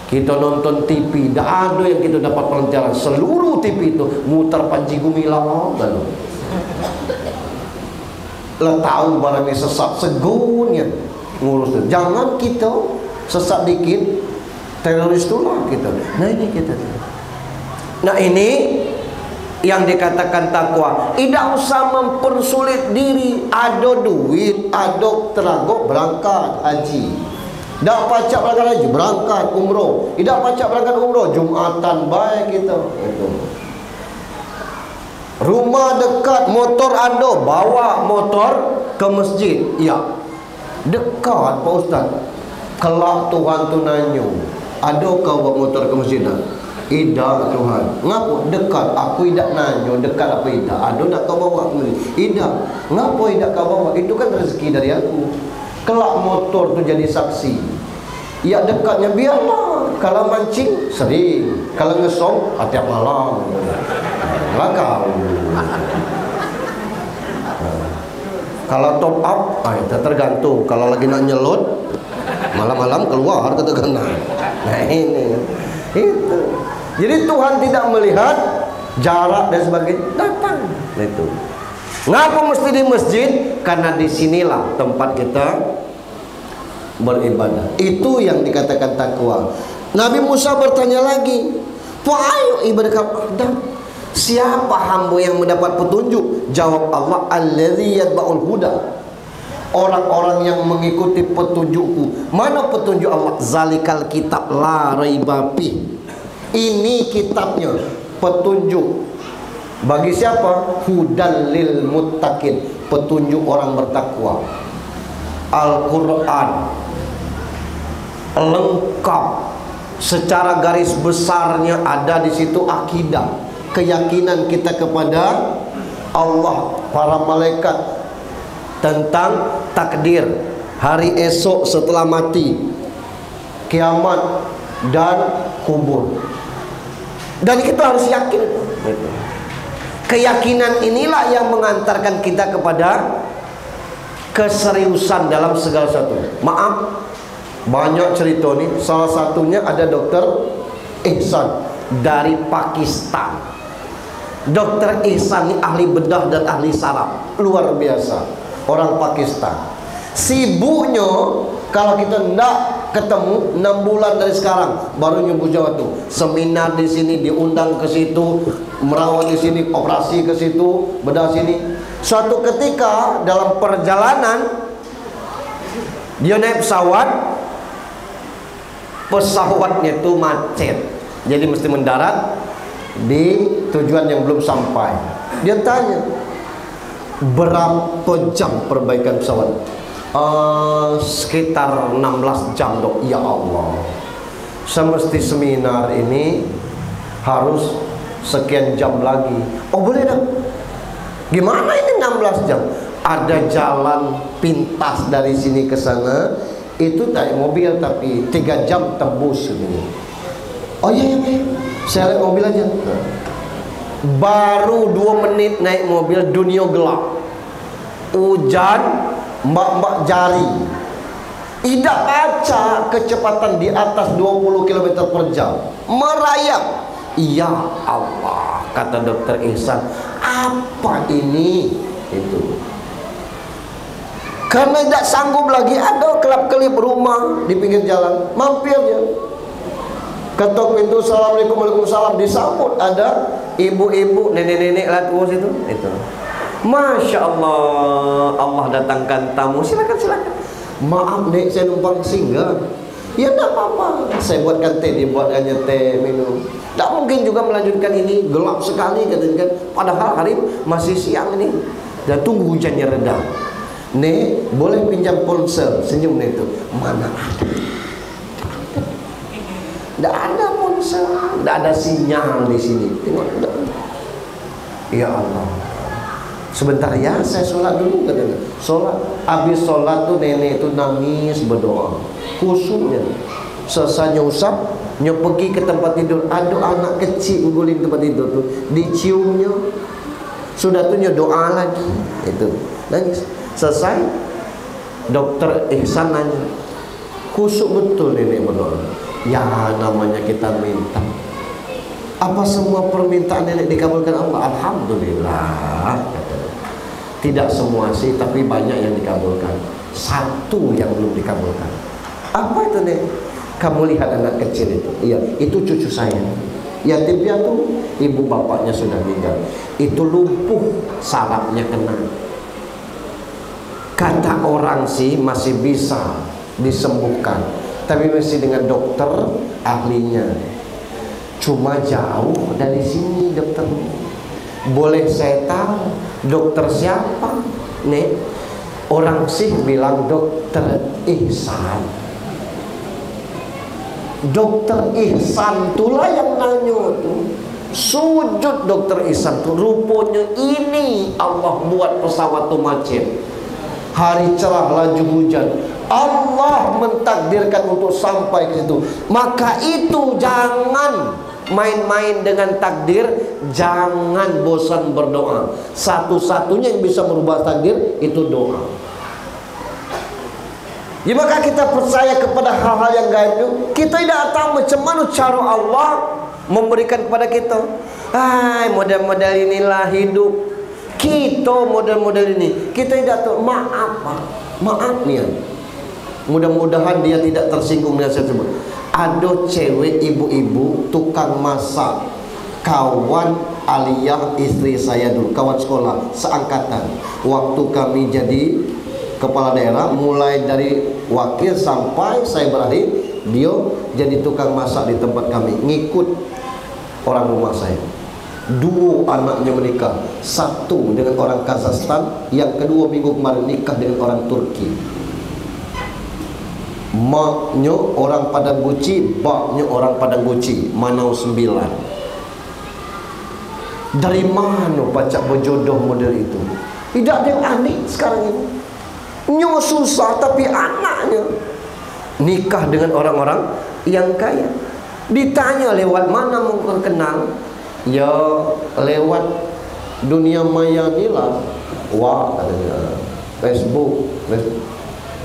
Kita nonton TV, tidak ada yang kita dapat pelajaran. Seluruh TV itu mutar Panji Gumilang. Lah tahu barangnya sesat segunnya ngurus itu. Jangan kita sesat dikit teroris itulah kita. Nah ini kita. Nah ini yang dikatakan takwa. Tidak usah mempersulit diri. Ada duit, ada tenaga, berangkat haji. Tidak pacak berangkat haji, berangkat umroh. Tidak pacak berangkat umroh, Jumatan baik kita. Itu. Rumah dekat, motor ada, bawa motor ke masjid. Ya, dekat Pak Ustaz. Kelak Tuhan tu nanya, adakah bawa motor ke masjid? Tidak Tuhan. Ngapa? Dekat. Aku tidak nanya dekat apa tidak. Ada tak kau bawa ke masjid? Tidak. Ngapa tidak kau bawa? Itu kan rezeki dari aku. Kelak motor tu jadi saksi. Ya dekatnya biarlah. Kalau mancing sering, kalau ngesong tiap malam. Lakau. Kalau top up, itu tergantung. Kalau lagi nak nyelot, malam-malam keluar kata kena. Nah ini, itu. Jadi Tuhan tidak melihat jarak dan sebagainya. Datang, itu. Ngapa mesti di masjid? Karena disinilah tempat kita beribadah. Itu yang dikatakan takwa. Nabi Musa bertanya lagi, "Wahai ibadah Adam, siapa hamba yang mendapat petunjuk?" Jawab Allah, "Allazi yatba'ul huda." Orang-orang yang mengikuti petunjukku. Mana petunjuk Allah? Zalikal kitab la raiba fi. Ini kitabnya, petunjuk bagi siapa? Hudal lil muttaqin, petunjuk orang bertakwa. Al-Quran lengkap secara garis besarnya, ada di situ akidah, keyakinan kita kepada Allah, para malaikat, tentang takdir, hari esok setelah mati, kiamat dan kubur. Dan kita harus yakin. Keyakinan inilah yang mengantarkan kita kepada keseriusan dalam segala sesuatu. Maaf, banyak cerita nih. Salah satunya ada dokter Ihsan dari Pakistan. Dokter Ihsan ini ahli bedah dan ahli saraf, luar biasa. Orang Pakistan. Sibuknya kalau kita tidak ketemu 6 bulan dari sekarang baru nyebut Jawa tuh. Seminar di sini, diundang ke situ, merawat di sini, operasi ke situ, bedah sini. Suatu ketika dalam perjalanan dia naik pesawat, pesawatnya itu macet, jadi mesti mendarat di tujuan yang belum sampai. Dia tanya, berapa jam perbaikan pesawat? Sekitar 16 jam dok. Ya Allah, semesti seminar ini harus sekian jam lagi. Oh boleh dong. Gimana ini 16 jam? Ada jalan pintas dari sini ke sana, itu naik mobil tapi 3 jam tembus ini. Oh iya, saya naik mobil aja. Baru 2 menit naik mobil, dunia gelap, hujan, mbak-mbak jari, tidak baca kecepatan di atas 20 km per jam, merayap. Ya Allah, kata dokter Ihsan, apa ini? Itu karena tidak sanggup lagi, ada kelap-kelip rumah di pinggir jalan, mampir ya, ketok pintu, assalamualaikum, waalaikumsalam, disambut ada ibu-ibu, nenek-nenek lah tua situ. Itu Masya Allah, Allah datangkan tamu, silakan silakan. Maaf Nek, saya numpang singgah. Ya tidak apa-apa, saya buatkan teh, dibuatkannya teh, minum. Tak mungkin juga melanjutkan ini, gelap sekali katanya kan. Padahal hari masih siang ini, dan tunggu hujannya reda. Nek, boleh pinjam ponsel? Senyum Nek itu. Mana ada? Tidak ada ponsel, tidak ada sinyal di sini. Tengok, tidak. Ya Allah. Sebentar ya, saya sholat dulu katanya. Sholat, habis sholat tuh nenek itu nangis berdoa, khusyuknya. Selesai usap, pergi ke tempat tidur. Ada anak kecil guling tempat tidur tuh, diciumnya. Sudah tuh doa lagi, itu nangis. Selesai, dokter Ihsan nanya, khusyuk betul nenek berdoa. Ya namanya kita minta. Apa semua permintaan nenek dikabulkan Allah? Alhamdulillah. Tidak semua sih, tapi banyak yang dikabulkan. Satu yang belum dikabulkan. Apa itu Nek? Kamu lihat anak kecil itu. Iya, itu cucu saya. Yatim piatu, ibu bapaknya sudah meninggal. Itu lumpuh, sarafnya kena. Kata orang sih masih bisa disembuhkan, tapi mesti dengan dokter ahlinya. Cuma jauh dari sini dokter. Boleh saya tahu dokter siapa? Nek, orang sih bilang dokter Ihsan. Dokter Ihsan itulah yang nanya tuh. Sujud dokter Ihsan tuh, rupanya ini Allah buat pesawat tuh macet. Hari cerah laju hujan, Allah mentakdirkan untuk sampai ke situ. Maka itu jangan main-main dengan takdir, jangan bosan berdoa. Satu-satunya yang bisa merubah takdir itu doa. Ya, maka kita percaya kepada hal-hal yang gaib itu. Kita tidak tahu macam mana cara Allah memberikan kepada kita. Model-model inilah hidup kita, model-model ini kita tidak tahu. Maaf nih, mudah-mudahan dia tidak tersinggung dengan saya sebut. Ada cewek ibu-ibu tukang masak, kawan Aliyah istri saya dulu, kawan sekolah seangkatan. Waktu kami jadi kepala daerah, mulai dari wakil sampai saya berakhir, dia jadi tukang masak di tempat kami, ngikut orang rumah saya. Dua anaknya menikah, satu dengan orang Kazakhstan, yang kedua minggu kemarin nikah dengan orang Turki. Maknya orang Padang Guci, baknya orang Padang Guci, Manau 9. Dari mana pacak berjodoh model itu? Tidak ada yang aneh sekarang ini. Nyo susah tapi anaknya nikah dengan orang-orang yang kaya. Ditanya lewat mana mau kenal? Ya lewat dunia maya inilah. Wah, katanya Facebook.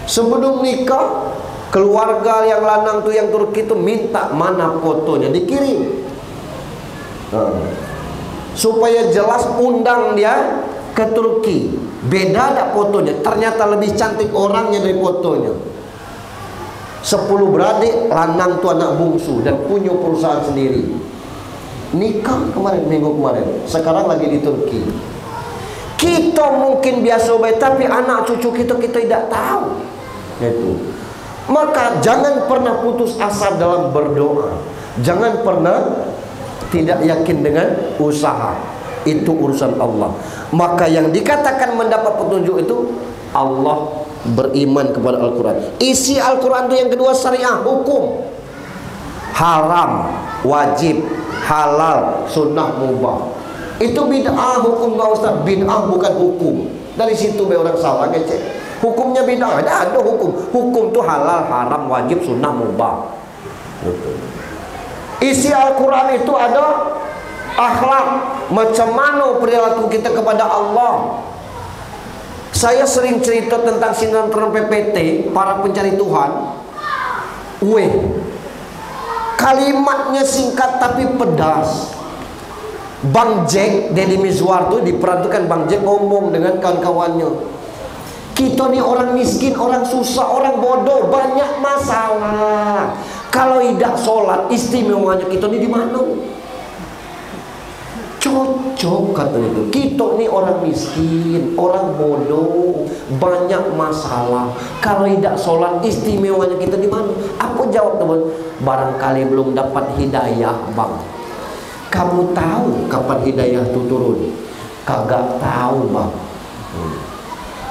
Sebelum nikah, keluarga yang lanang tuh yang Turki itu minta mana fotonya, dikirim. Supaya jelas undang dia ke Turki. Beda ada fotonya, ternyata lebih cantik orangnya dari fotonya. 10 beradik, lanang tuh anak bungsu dan punya perusahaan sendiri. Nikah kemarin, minggu kemarin, sekarang lagi di Turki. Kita mungkin biasa baik, tapi anak cucu kita tidak tahu. Itu. Maka jangan pernah putus asa dalam berdoa. Jangan pernah tidak yakin dengan usaha. Itu urusan Allah. Maka yang dikatakan mendapat petunjuk itu Allah beriman kepada Al-Quran. Isi Al-Quran itu yang kedua syariah, hukum. Haram, wajib, halal, sunnah, mubah. Itu bid'ah hukum Pak Ustaz. Bid'ah bukan hukum. Dari situ orang salah ngecek. Hukumnya bid'ah, ada hukum. Hukum itu halal, haram, wajib, sunnah, mubah. Isi Al-Quran itu ada akhlak, macam mana perilaku kita kepada Allah. Saya sering cerita tentang sinetron PPT, para pencari Tuhan. Kalimatnya singkat tapi pedas. Bang Jack, Deddy Mizwar tuh diperhatikan. Bang Jack ngomong dengan kawan-kawannya, kita nih orang miskin, orang susah, orang bodoh, banyak masalah. Kalau tidak sholat, istimewanya kita nih di mana? cocok kata itu. Kita ni orang miskin, orang bodoh, banyak masalah. Kalau tidak sholat, istimewanya kita di mana? Aku jawab teman, barangkali belum dapat hidayah bang. Kamu tahu kapan hidayah itu turun? Kagak tahu bang.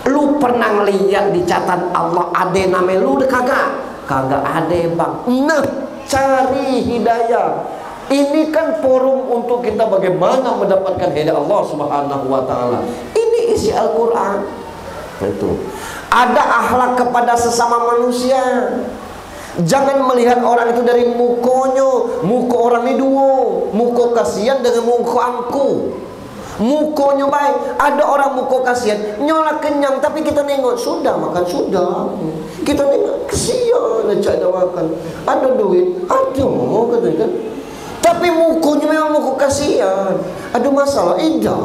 Lu pernah lihat dicatat Allah ada nama lu deh kagak? Kagak ada bang. Nah, cari hidayah. Ini kan forum untuk kita bagaimana mendapatkan hidayah Allah Subhanahu wa taala. Ini isi Al-Qur'an. Itu. Ada akhlak kepada sesama manusia. Jangan melihat orang itu dari mukonya. Muka orang ini dua, muka kasihan dengan muka angku. Mukonya baik. Ada orang muka kasihan, nyola kenyang, tapi kita nengok sudah makan sudah. Kita nengok kasihan aja ada makan. Ada duit, ada katanya kan. Tapi mukonya memang muka kasihan. Ada masalah, tidak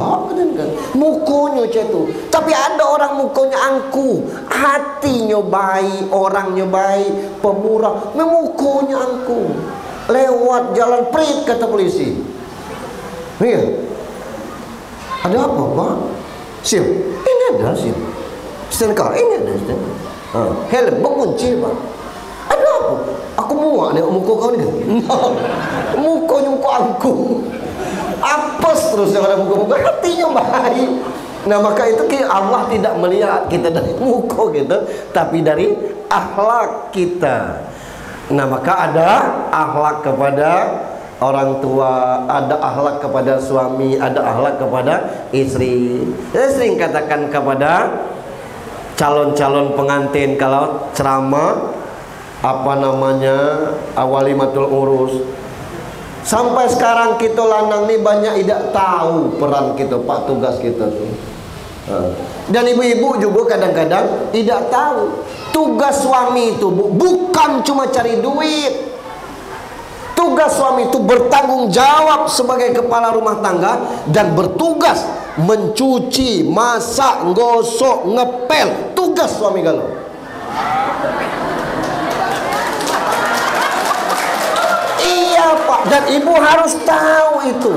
kan? Mukonya itu. Tapi ada orang mukonya angku, hatinya baik, orangnya baik, pemurah, memang mukonya angku. Lewat jalan perit kata polisi. Iya. Ada apa pak? Sim, ini ada sim. STNK, ini ada STNK. Helm, berkunci pak. Ada apa? Aku muak nih muka kau ni. Mukanya muka angku. Apes terus yang ada muka-muka, hatinya baik. Nah maka itu Allah tidak melihat kita dari muka kita, tapi dari akhlak kita. Nah maka ada akhlak kepada orang tua, ada akhlak kepada suami, ada akhlak kepada istri. Saya sering katakan kepada calon-calon pengantin kalau ceramah walimatul urus. Sampai sekarang kita lanang nih banyak tidak tahu peran kita, pak tugas kita tuh. Dan ibu-ibu juga kadang-kadang tidak tahu tugas suami itu bukan cuma cari duit. Tugas suami itu bertanggung jawab sebagai kepala rumah tangga dan bertugas mencuci, masak, gosok, ngepel. Tugas suami kalau. Iya pak, dan ibu harus tahu itu.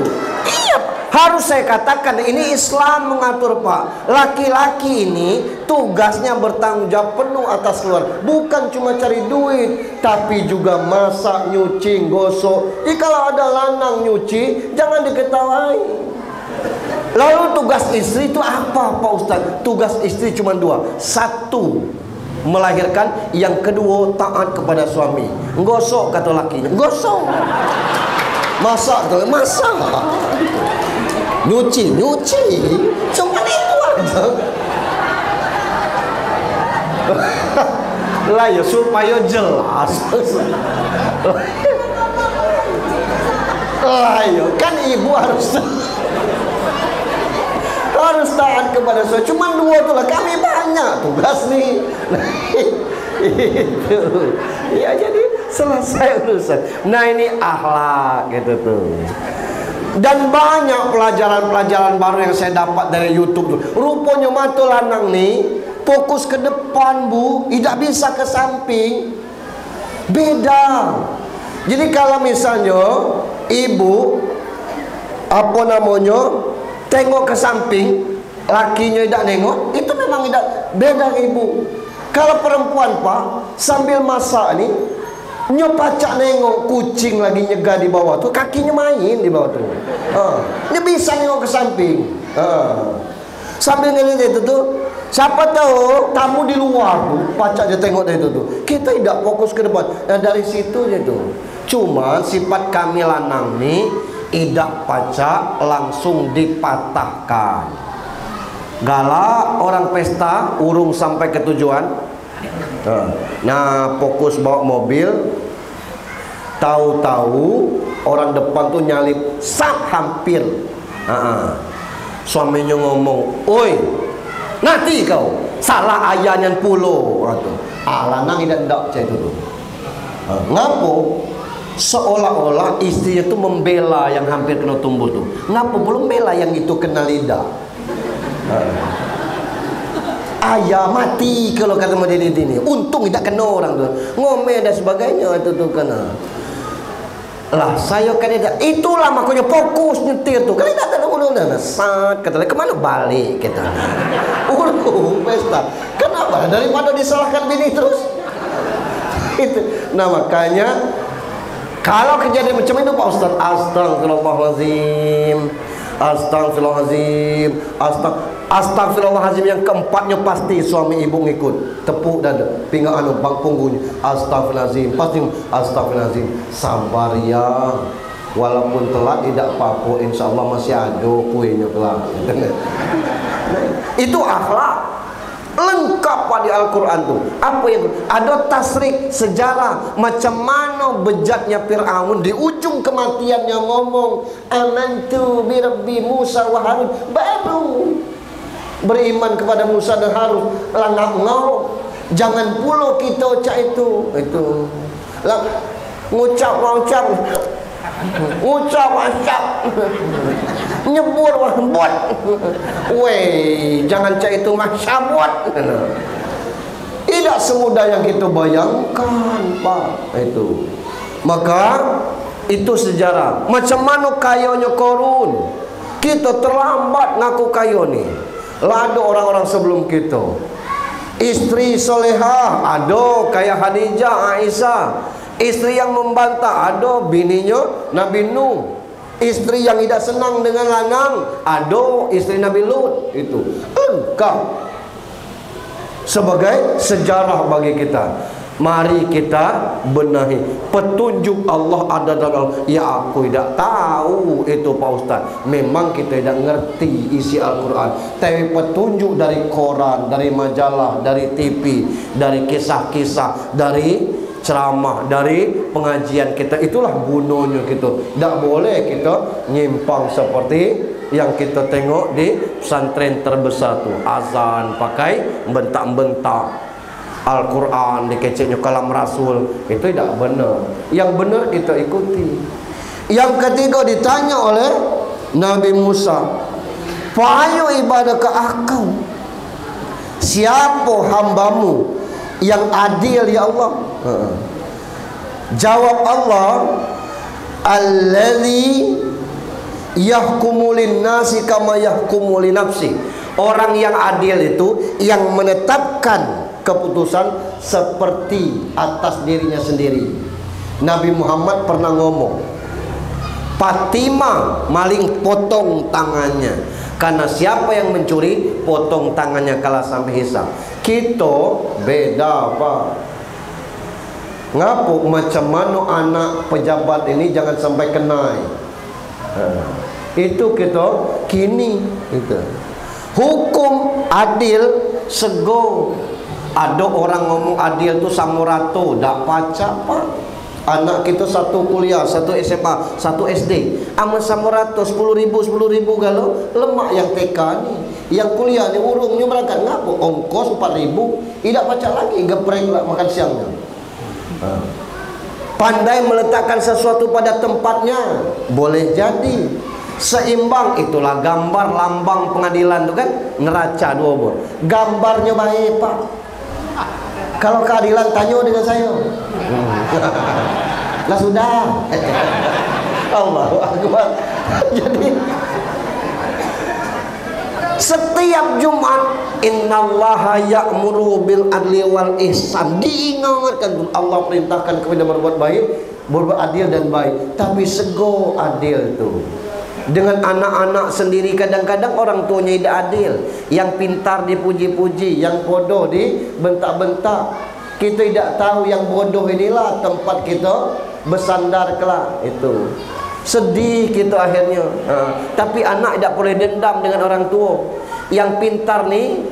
Iya, harus saya katakan ini Islam mengatur pak. Laki-laki ini tugasnya bertanggung jawab penuh atas keluarga. Bukan cuma cari duit, tapi juga masak, nyuci, gosok. Jadi kalau ada lanang nyuci, jangan diketawain. Lalu tugas istri itu apa Pak Ustaz? Tugas istri cuma dua. Satu, melahirkan. Yang kedua, taat kepada suami. Gosok kata lakinya, gosok. Masak kata masak. Nyuci, nyuci. Cuma itu aja. Lah ya supaya jelas. Lah ya kan ibu harus taat kepada suami. Cuma dua tuh lah, kami banyak tugas nih. Itu. Ya jadi selesai urusan. Nah ini akhlak gitu tuh. Dan banyak pelajaran-pelajaran baru yang saya dapat dari YouTube tuh. Rupanya mata lanang nih fokus ke depan bu, tidak bisa ke samping. Beda. Jadi kalau misalnya ibu tengok ke samping, lakinya tidak nengok, itu memang tidak beda ibu. Kalau perempuan pak sambil masak nih, nyopacak nengok kucing lagi nyegah di bawah tuh, kakinya main di bawah tuh. Dia bisa nengok ke samping. Sambil ngeliat itu tuh, siapa tahu tamu di luar tuh, pacak dia tengok dari itu tuh. Kita tidak fokus ke depan. Nah dari situ itu. Cuma sifat kami lanang nih, idak pacak langsung dipatahkan. Galak orang pesta, urung sampai ke tujuan. Nah fokus bawa mobil, tahu-tahu orang depan tuh nyalip hampir. Suaminya ngomong, oi nanti kau salah ayahnya pulau. Lanang tidak cek itu. Ngapo? Seolah-olah istrinya itu membela yang hampir kena tumbuh tuh. Ngapa belum bela yang itu kena lidah? Ayah mati kalau kata model ini. Untung tidak kena orang tuh. Ngomel dan sebagainya itu tuh kena. Lah saya kan tidak, itulah makanya fokus nyetir tuh. Kali tak tahu udah sat kata kemana balik kita. Pesta. Kenapa? Daripada disalahkan bini terus. Itu. Nah makanya kalau kejadian macam itu Pak Ustaz, astagfirullahalazim. Astagfirullahalazim. Astagfirullahalazim yang keempatnya pasti suami ibu ngikut. Tepuk dada, pinggang bang punggungnya. Astagfirullahalazim, pasti astagfirullahalazim. Sabar ya. Walaupun telat tidak apa-apa, insyaallah masih ada kuenya kelak. Itu akhlak. Lengkap di Al-Quran tuh. Apa yang ada tasrik sejarah macam mana bejatnya Fir'aun di ujung kematiannya ngomong amantu bi rabbi Musa wa Harun, baru beriman kepada Musa dan Harun. Langap ngau, jangan pula kita cak itu lah ngucap nyebur buat weh, jangan cak itu masyabut. Tidak semudah yang kita bayangkan Pak itu. Maka itu sejarah macam mana kayanya Korun. Kita terlambat ngaku kayo ni. Lah ada orang-orang sebelum kita, istri solehah ada kayak Khadijah, Aisyah. Istri yang membantah ada bininya Nabi Nuh. Istri yang tidak senang dengan lanang ada istri Nabi Lut. Itu lengkap sebagai sejarah bagi kita. Mari kita benahi. Petunjuk Allah ada dalam. Ya aku tidak tahu itu Pak Ustaz. Memang kita tidak ngerti isi Al-Quran. Tapi petunjuk dari koran, dari majalah, dari TV, dari kisah-kisah, dari ceramah, dari pengajian kita, itulah gunanya kita. Tak boleh kita nyimpang seperti yang kita tengok di pesantren terbesar tu. Azan pakai bentak-bentak, Al-Quran dikeceknya kalam Rasul. Itu tidak benar. Yang benar kita ikuti. Yang ketiga ditanya oleh Nabi Musa, "Payo ibadah ke aku, siapa hambamu yang adil ya Allah?" Jawab Allah, "Allazi yahkumu lin-nasi kama yahkumu li nafsi." Orang yang adil itu yang menetapkan keputusan seperti atas dirinya sendiri. Nabi Muhammad pernah ngomong, Fatimah maling potong tangannya, karena siapa yang mencuri potong tangannya kala sampai hisab. Kita beda Pak. Ngapu macam mana anak pejabat ini jangan sampai kenai. Itu kita kini itu. Hukum adil sego. Ada orang ngomong adil tu samurato, dak pacak Pak. Anak kita satu kuliah, satu SMA, satu SD, amal samurato 10.000 kalau lemak yang TK ni, yang kuliah ni urungnya berangkat ngapo ongkos 4.000, tidak pacak lagi geprek lah makan siangnya. Pandai meletakkan sesuatu pada tempatnya, boleh jadi seimbang. Itulah gambar lambang pengadilan tu kan, neraca 2 bor. Gambarnya baik Pak. Kalau keadilan tanya dengan saya. Lah sudah. Allahu Akbar. Jadi setiap Jumat innallaha ya'muru bil adli wal ihsan, diingatkan Allah perintahkan kepada berbuat baik, berbuat adil dan baik. Tapi sego adil tu dengan anak-anak sendiri, kadang-kadang orang tuanya tidak adil. Yang pintar dipuji-puji, yang bodoh dibentak-bentak. Kita tidak tahu yang bodoh inilah tempat kita bersandar kelak. Itu sedih kita akhirnya. Tapi anak tidak boleh dendam dengan orang tua. Yang pintar nih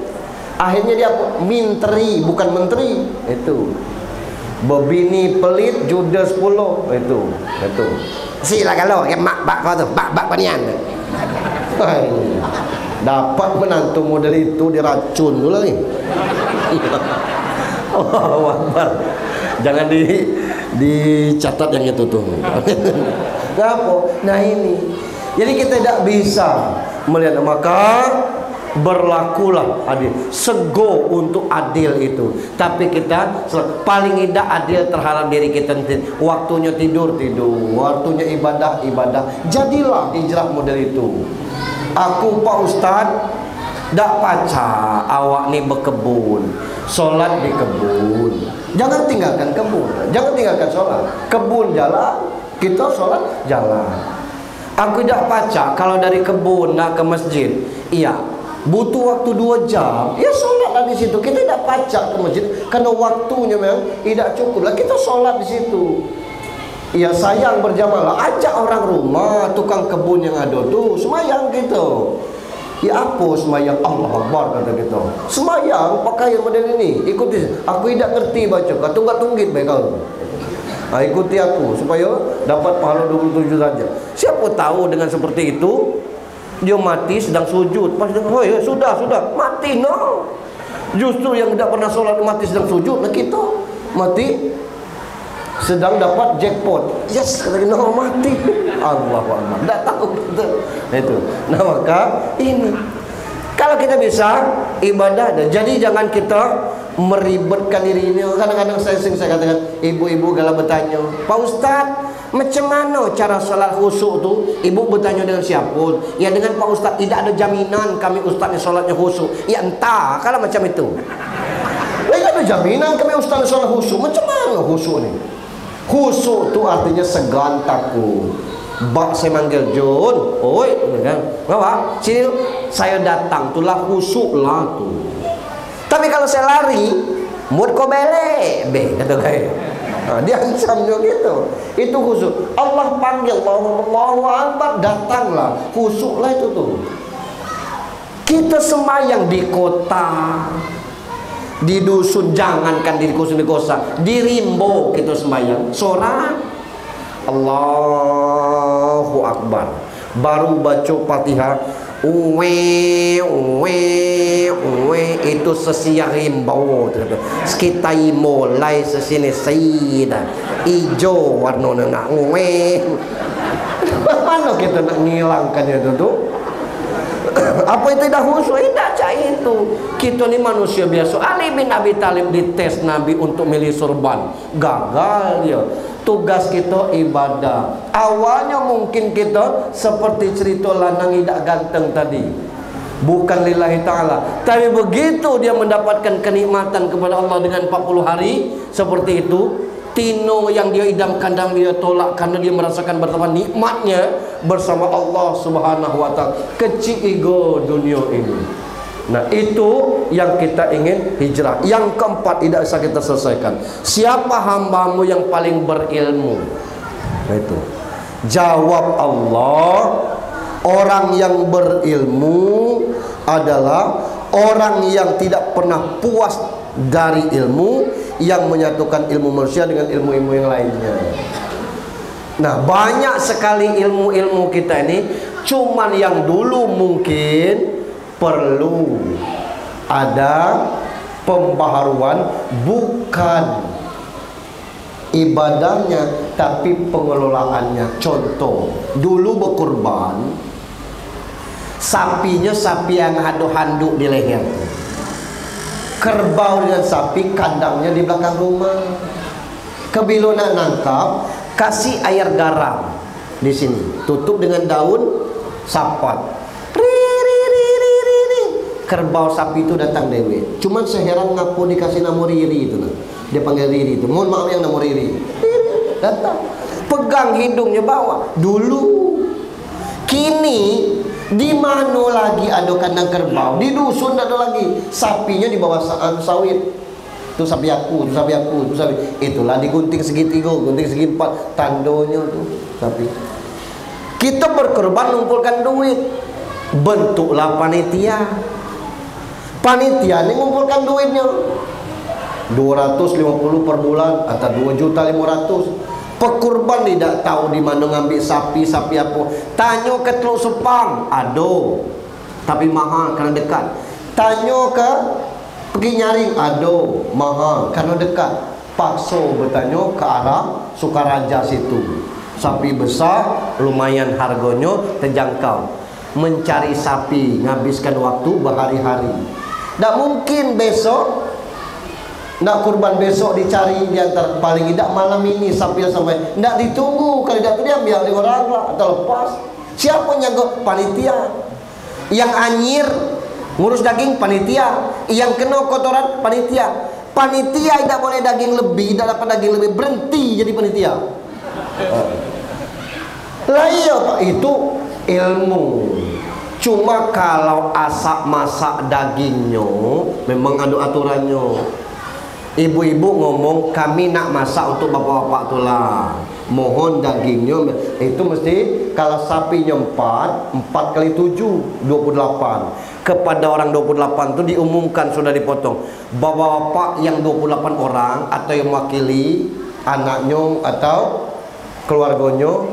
akhirnya dia minteri bukan menteri. Itu bebini pelit judes 10. Itu sila kalau mak bak kau tu bak panian. Dapat menantu model itu diracun dulu ni. Allahu Akbar. Jangan dicatat yang itu tuh. Kenapa? Nah ini. Jadi kita tidak bisa melihat. Maka berlakulah adil. Sego untuk adil itu. Tapi kita paling tidak adil terhadap diri kita sendiri. Waktunya tidur, waktunya ibadah. Jadilah hijrah model itu. Aku Pak Ustaz dak paca awak ni berkebun, solat di kebun. Jangan tinggalkan kebun, jangan tinggalkan solat. Kebun jalan, kita solat jalan. Aku dak paca kalau dari kebun nak ke masjid, iya butuh waktu 2 jam, ya solatlah di situ. Kita tidak paca ke masjid karena waktunya memang tidak cukup lah. Kita solat di situ. Ya sayang berjamaah, ajak orang rumah, tukang kebun yang ada tuh semayang gitu. Ya apa semayang? Allah Akbar kata kita. Semayang pakai model ini. Ikuti. Aku tidak ngerti baca. Kau tunggak-tunggit baik kau. Ikuti aku supaya dapat pahala 27 saja. Siapa tahu dengan seperti itu dia mati sedang sujud. Pas dia, oh ya sudah mati no. Justru yang tidak pernah sholat mati sedang sujud. Nah kita mati sedang dapat jackpot. Yes, kata no mati. Allah Akbar. Tak tahu kita. Itu. Nah maka ini kalau kita bisa ibadah, jadi jangan kita meribetkan diri ini. Kadang-kadang saya katakan, ibu-ibu kalau bertanya, Pak Ustaz, macam mana cara salat khusyuk tu? Ibu bertanya dengan siapa? Ya dengan Pak Ustaz. Tidak ada jaminan kami Ustaz ni salatnya khusyuk. Ya entah kalau macam itu. Tidak ada jaminan kami Ustaz ni salat khusyuk. Macam mana khusyuk ni? Khusyuk tu artinya segan takut. Bak saya manggil Jun, oi, kan? Bawa, sini saya datang, itulah khusyuk lah tu. Tapi kalau saya lari, mood kau bele, kata gaya. Dia ancam juga gitu. Itu khusyuk. Allah panggil, Allahu Akbar, datanglah, khusyuk lah itu tuh. Kita sembahyang di kota, di dusun, jangankan di dusun di kosa, di rimbo kita sembahyang, sorak. Allahu Akbar. Baru baca Fatihah, uwe itu sesiang rimbau tu. Kita mulai sesini sida ijo warna nak uwe. Mana kita nak ngilangkan itu tu? Apa itu dah khusyuk? Tidak cak itu. Kita ni manusia biasa. Ali bin Abi Thalib dites Nabi untuk milih sorban, gagal dia. Tugas kita ibadah. Awalnya mungkin kita seperti cerita lanang tidak ganteng tadi, bukan lillahi ta'ala. Tapi begitu dia mendapatkan kenikmatan kepada Allah dengan 40 hari seperti itu, tino yang dia idamkan dan dia tolak karena dia merasakan betapa nikmatnya bersama Allah Subhanahu wa ta'ala. Kecil ego dunia ini. Nah itu yang kita ingin hijrah. Yang keempat tidak bisa kita selesaikan. Siapa hambamu yang paling berilmu? Nah itu jawab Allah. Orang yang berilmu adalah orang yang tidak pernah puas dari ilmu, yang menyatukan ilmu manusia dengan ilmu-ilmu yang lainnya. Nah banyak sekali ilmu-ilmu kita ini, cuman yang dulu mungkin perlu ada pembaharuan, bukan ibadahnya tapi pengelolaannya. Contoh, dulu berkurban, sapinya sapi yang handuk di leher, kerbau dengan sapi kandangnya di belakang rumah. Kebilo nak nangkap, kasih air garam di sini, tutup dengan daun sapat. Kerbau sapi itu datang dewe. Cuman seheran ngapu dikasih nama Riri itu nah. Dia panggil Riri itu. Mohon maaf yang nama Riri. Datang. Pegang hidungnya bawa. Dulu. Kini di mana lagi ada kandang kerbau? Di dusun tak ada lagi. Sapinya di bawah sawit. Itu sapi aku, itu sapi aku, itu sapi. Itulah digunting segi 3, gunting segi 4, tandonya tu sapi. Kita berkorban mengumpulkan duit. Bentuklah panitia. Panitia ini mengumpulkan duitnya 250 per bulan atau 2.500.000. Pekurban tidak tahu di mana ngambil sapi apa. Tanya ke Teluk Sepang, ado, tapi mahal karena dekat. Tanya ke pergi nyaring, ado, mahal karena dekat. Paksa bertanya ke arah Sukaraja situ. Sapi besar, lumayan harganya, terjangkau. mencari sapi, nghabiskan waktu berhari-hari. Tak mungkin besok nak kurban besok dicari di antara, paling tidak malam ini sampai tidak ditunggu. Kalau tidak dia ambil oleh orang lah atau lepas. Siapa yang jaga? Panitia. Yang anyir ngurus daging panitia, yang kena kotoran panitia. Panitia tidak boleh daging lebih, tidak dapat daging lebih, berhenti jadi panitia. Lah iya Pak, itu ilmu. Cuma kalau asak masak dagingnya memang ada aturannya. Ibu-ibu ngomong kami nak masak untuk bapak-bapak tu lah, mohon dagingnya itu mesti kalau sapinya 4 kali 7 28. Kepada orang 28 tu diumumkan sudah dipotong. Bapak-bapak yang 28 orang atau yang mewakili anaknya atau keluarganya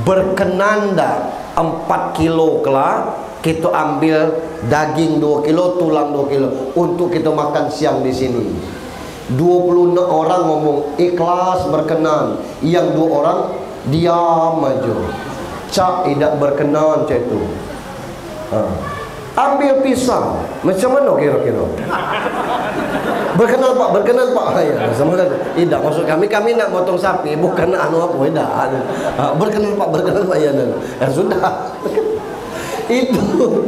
berkenan dah 4 kilo kelah kita ambil daging 2 kilo, tulang 2 kilo untuk kita makan siang di sini. 20 orang ngomong ikhlas berkenan, yang 2 orang diam aja. Cak tidak berkenan cak itu. Ambil pisau. Macam mana kira-kira? Berkenan Pak. Ya, sama saja. Tidak, maksud kami nak potong sapi bukan anu apa tidak. Berkenan Pak ya. Ya sudah. Itu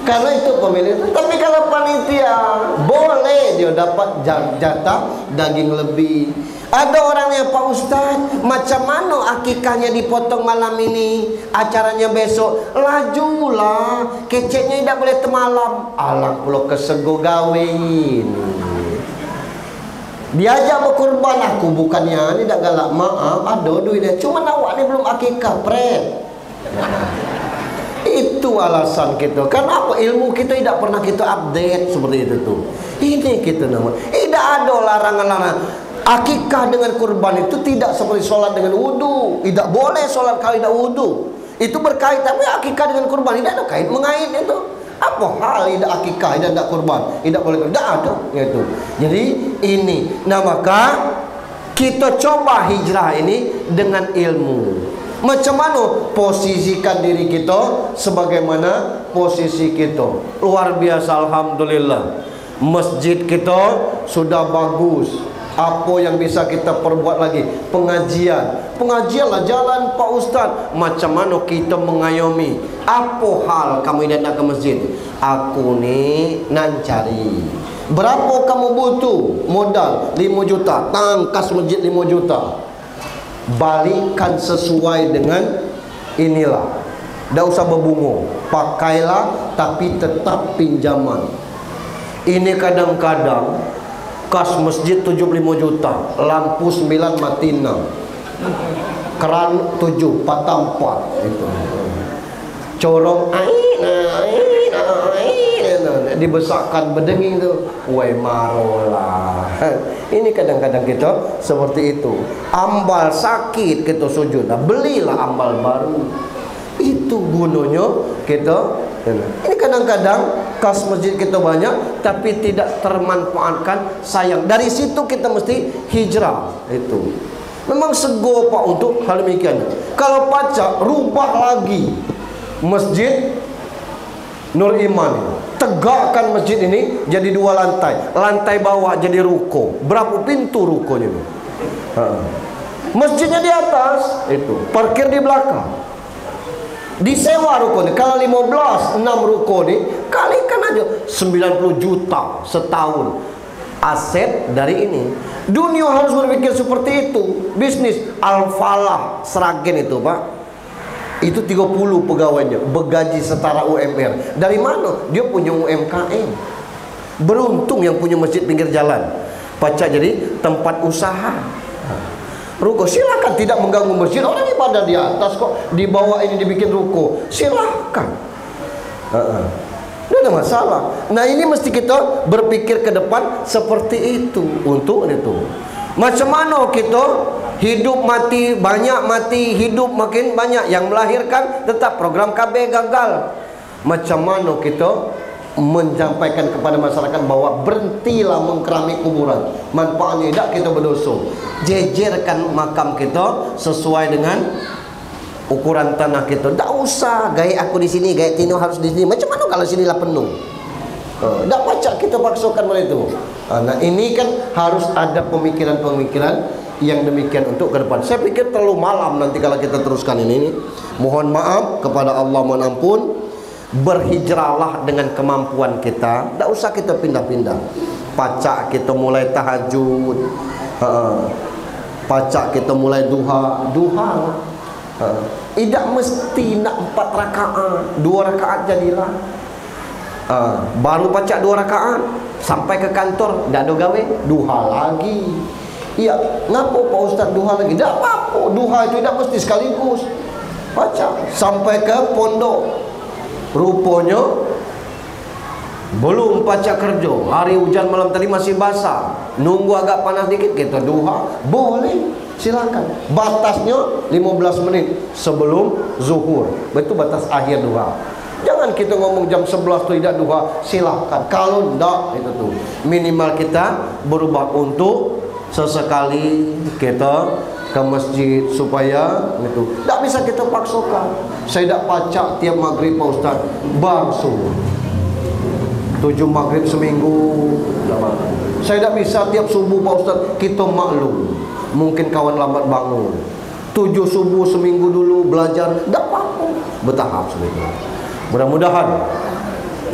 karena itu pemilih. Tapi kalau panitia boleh dia dapat jatah daging lebih. Ada orangnya Pak Ustaz, macam mana akikahnya dipotong malam ini, acaranya besok? Lajulah, keceknya tidak boleh temalam. Alang pula kesego gawein. Diajak berkorban aku bukannya ini tak galak, maaf ada duitnya. Cuma awak ni belum akikah, pret. Itu alasan kita. Kenapa ilmu kita tidak pernah kita update seperti itu tuh. Ini kita nama. Tidak ada larangan-larangan. Akikah dengan kurban itu tidak seperti sholat dengan wudu. Tidak boleh sholat kalau tidak wudu. Itu berkait. Tapi akikah dengan kurban tidak ada kait mengait itu. Apa hal tidak akikah tidak kurban? Tidak boleh. Tidak ada itu. Jadi ini. Nah maka kita coba hijrah ini dengan ilmu. Macam mana posisikan diri kita sebagaimana posisi kita. Luar biasa, alhamdulillah. Masjid kita sudah bagus. Apa yang bisa kita perbuat lagi? Pengajian lah jalan Pak Ustaz. Macam mana kita mengayomi? Apa hal kamu tidak nak ke masjid? Aku ni nak cari. Berapa kamu butuh? Modal 5 juta. Tangkas masjid 5 juta. Balikan sesuai dengan inilah. Tak usah berbunga. Pakailah tapi tetap pinjaman. Ini kadang-kadang kas masjid 75 juta, lampu 9 mati 6, keran 7 patah 4 itu. Corong dibesarkan berdenging tu, woi marolah. Ini kadang-kadang kita seperti itu. Ambal sakit kita sujud, belilah ambal baru. Itu gunanya kita. Ini kadang-kadang kas masjid kita banyak tapi tidak termanfaatkan, sayang. Dari situ kita mesti hijrah. Itu memang sego Pak untuk hal demikian. Kalau pacak rubah lagi masjid Nur Iman, tegakkan masjid ini jadi 2 lantai. Lantai bawah jadi ruko. Berapa pintu rukonya ini? Masjidnya di atas, itu parkir di belakang. Disewa ruko ni. Kalau 15 6 ruko ni, kalikan aja 90 juta setahun. Aset dari ini. Dunia harus berpikir seperti itu. Bisnis Al-Falah Sragen itu Pak, itu 30 pegawainya, bergaji setara UMR. Dari mana? Dia punya UMKM. Beruntung yang punya masjid pinggir jalan, pacak jadi tempat usaha. Ruko silakan, tidak mengganggu masjid. Orang ibadah di atas kok, di bawah ini dibikin ruko, silakan. Tidak ada masalah. Nah ini mesti kita berpikir ke depan seperti itu. Untuk itu macam mana kita hidup mati, banyak mati, hidup makin banyak, yang melahirkan tetap program KB gagal. Macam mana kita menyampaikan kepada masyarakat bahwa berhentilah mengkeramik kuburan, manfaatnya tidak kita berdosa. Jejerkan makam kita sesuai dengan ukuran tanah kita. Tak usah gaya aku di sini, gaya Tino harus di sini. Macam mana kalau sinilah penuh? Tak pacak kita paksakan itu. Nah, ini kan harus ada pemikiran-pemikiran yang demikian untuk ke depan. Saya pikir terlalu malam nanti kalau kita teruskan ini. Mohon maaf kepada Allah, mohon ampun. Berhijrahlah dengan kemampuan kita. Tak usah kita pindah-pindah. Pacak kita mulai tahajud, pacak kita mulai duha. Tidak mesti nak 4 rakaat, 2 rakaat jadilah. Baru pacak 2 rakaat, sampai ke kantor dah ada gawe, duha lagi. Ya, ngapa Pak Ustaz duha lagi? Tak apa-apa, duha itu tidak mesti sekaligus. Pacak sampai ke pondok, rupanya belum pacak kerja, hari hujan malam tadi masih basah, nunggu agak panas dikit kita duha, boleh, silakan. Batasnya 15 menit sebelum zuhur, itu batas akhir duha. Jangan kita ngomong jam 11 tu tidak duha, silakan. Kalau tidak, itu tuh minimal kita berubah untuk sesekali kita ke masjid supaya itu. Tak bisa kita paksakan. Saya tak pacak tiap maghrib Pak Ustaz, bangsu 7 maghrib seminggu. Saya tak bisa tiap subuh Pak Ustaz, kita maklum. Mungkin kawan lambat bangun. 7 subuh seminggu dulu belajar, tak apa-apa. Bertahap sebetulnya. Mudah-mudahan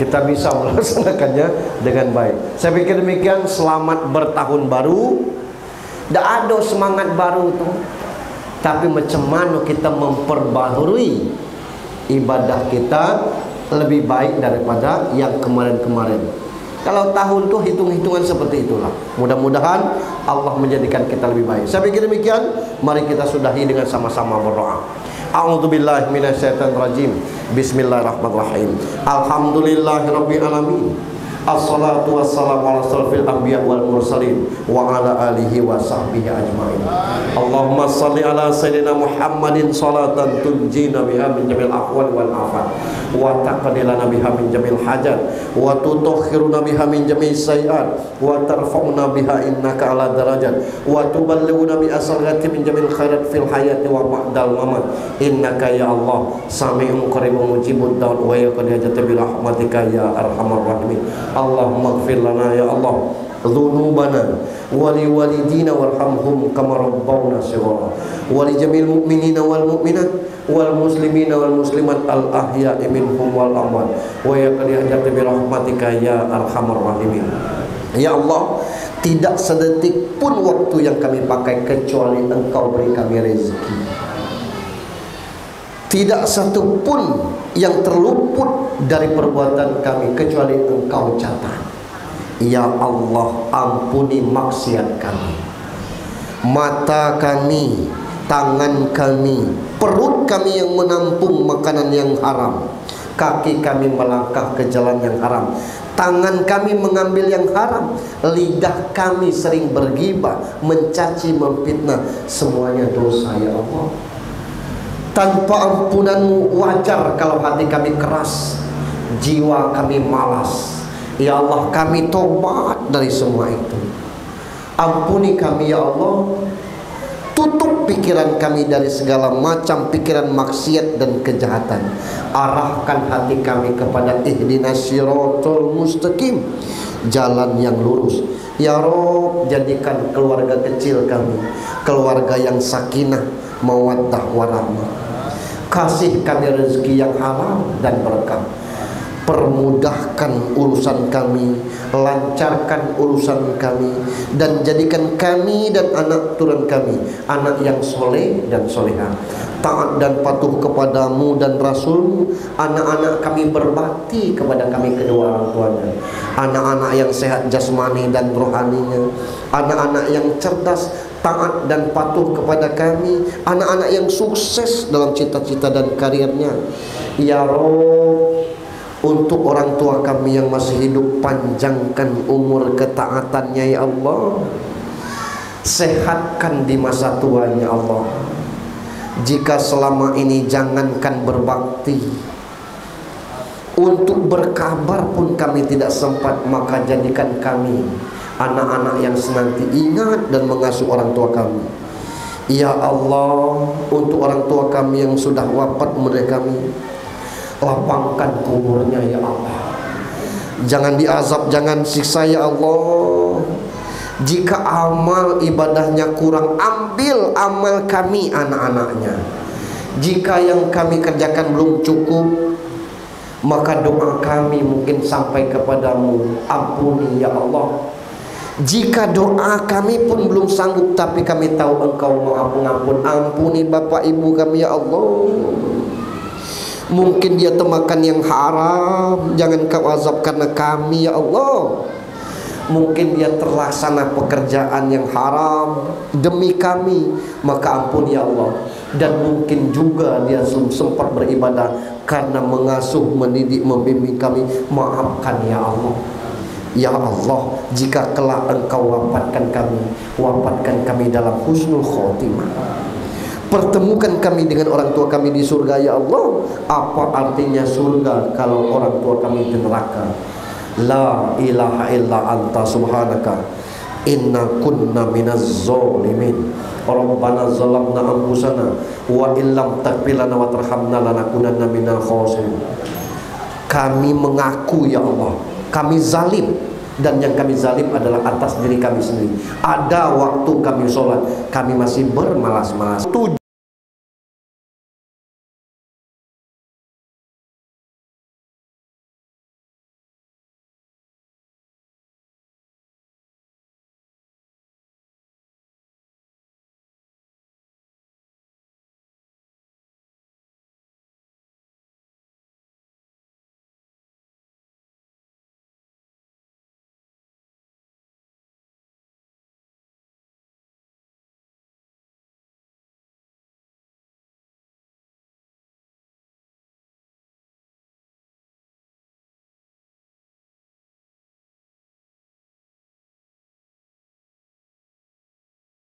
kita bisa melaksanakannya dengan baik. Saya pikir demikian. Selamat bertahun baru. Tak ada semangat baru tu, tapi macam mana kita memperbaharui ibadah kita lebih baik daripada yang kemarin-kemarin. Kalau tahun tu hitung-hitungan seperti itulah. Mudah-mudahan Allah menjadikan kita lebih baik. Saya pikir demikian. Mari kita sudahi dengan sama-sama berdoa. A'udzubillahi minasyaitonirrajim. Bismillahirrahmanirrahim. Alhamdulillahirabbil alamin. Assalatu wassalamu ala asrofil anbiya wal mursalin wa ala alihi wa sahbihi ajma'in. Allahumma salli ala sayyidina Muhammadin salatan tunjina biha min jamil ahwal wal afat wa taqdilana biha min jamil hajat wa tutahhiruna biha min jamil sayiat wa tarfa'una biha innaka ala darajat wa tuballighuna bi asrati min jamil khairat fil hayati wa ba'dal mamat. Innaka ya Allah sami'un qaribun mujibud da'wat wa yaqdi hajata bi rahmatika ya arhamar rahimin. Allahumma ighfir lana ya Allah dhunubana wa li walidina warhamhum kama rabbawna shighara wa li jamil mu'minina wal mu'minat wal muslimina wal muslimat al ahya'i minhum wal amwat wa yaqdi hajati bi rahmatika ya arhamar rahimin. Ya Allah, tidak sedetik pun waktu yang kami pakai kecuali Engkau beri kami rezeki. Tidak satu pun yang terluput dari perbuatan kami kecuali Engkau catat. Ya Allah, ampuni maksiat kami. Mata kami, tangan kami, perut kami yang menampung makanan yang haram, kaki kami melangkah ke jalan yang haram, tangan kami mengambil yang haram, lidah kami sering bergibah, mencaci, memfitnah. Semuanya dosa ya Allah. Tanpa ampunan-Mu wajar kalau hati kami keras, jiwa kami malas. Ya Allah, kami tobat dari semua itu. Ampuni kami ya Allah. Tutup pikiran kami dari segala macam pikiran maksiat dan kejahatan. Arahkan hati kami kepada ihdinas siratal mustaqim, jalan yang lurus. Ya Rabb, jadikan keluarga kecil kami keluarga yang sakinah, mawaddah warahmah. Kasih kami rezeki yang halal dan berkah. Permudahkan urusan kami, lancarkan urusan kami, dan jadikan kami dan anak turun kami anak yang soleh dan solehah, taat dan patuh kepadamu dan Rasul-Mu. Anak-anak kami berbakti kepada kami kedua orang tuanya, anak-anak yang sehat jasmani dan rohaninya, anak-anak yang cerdas, taat dan patuh kepada kami, anak-anak yang sukses dalam cita-cita dan karirnya. Ya Rabb, untuk orang tua kami yang masih hidup, panjangkan umur ketaatannya ya Allah. Sehatkan di masa tuanya Allah. Jika selama ini jangankan berbakti, untuk berkabar pun kami tidak sempat, maka jadikan kami anak-anak yang senantiasa ingat dan mengasuh orang tua kami. Ya Allah, untuk orang tua kami yang sudah wafat mereka kami, lapangkan kuburnya ya Allah. Jangan diazab, jangan siksa ya Allah. Jika amal ibadahnya kurang, ambil amal kami anak-anaknya. Jika yang kami kerjakan belum cukup, maka doa kami mungkin sampai kepadamu, ampuni ya Allah. Jika doa kami pun belum sanggup, tapi kami tahu Engkau Maha Pengampun, ampuni bapak ibu kami ya Allah. Mungkin dia termakan yang haram, jangan Kau azab karena kami ya Allah. Mungkin dia terlaksana pekerjaan yang haram demi kami, maka ampun ya Allah. Dan mungkin juga dia sempat beribadah karena mengasuh, mendidik, membimbing kami, maafkan ya Allah. Ya Allah, jika kelak Engkau wafatkan kami dalam husnul khotimah, pertemukan kami dengan orang tua kami di surga ya Allah. Apa artinya surga kalau orang tua kami di neraka? La ilaha illa anta subhanaka inna kunna minaz zalimin. Rabbana zalamna anfusana wa illam taghfir lana wa tarhamna lanakunanna minal khasirin. Kami mengaku ya Allah, kami zalim, dan yang kami zalim adalah atas diri kami sendiri. Ada waktu kami sholat, kami masih bermalas-malas.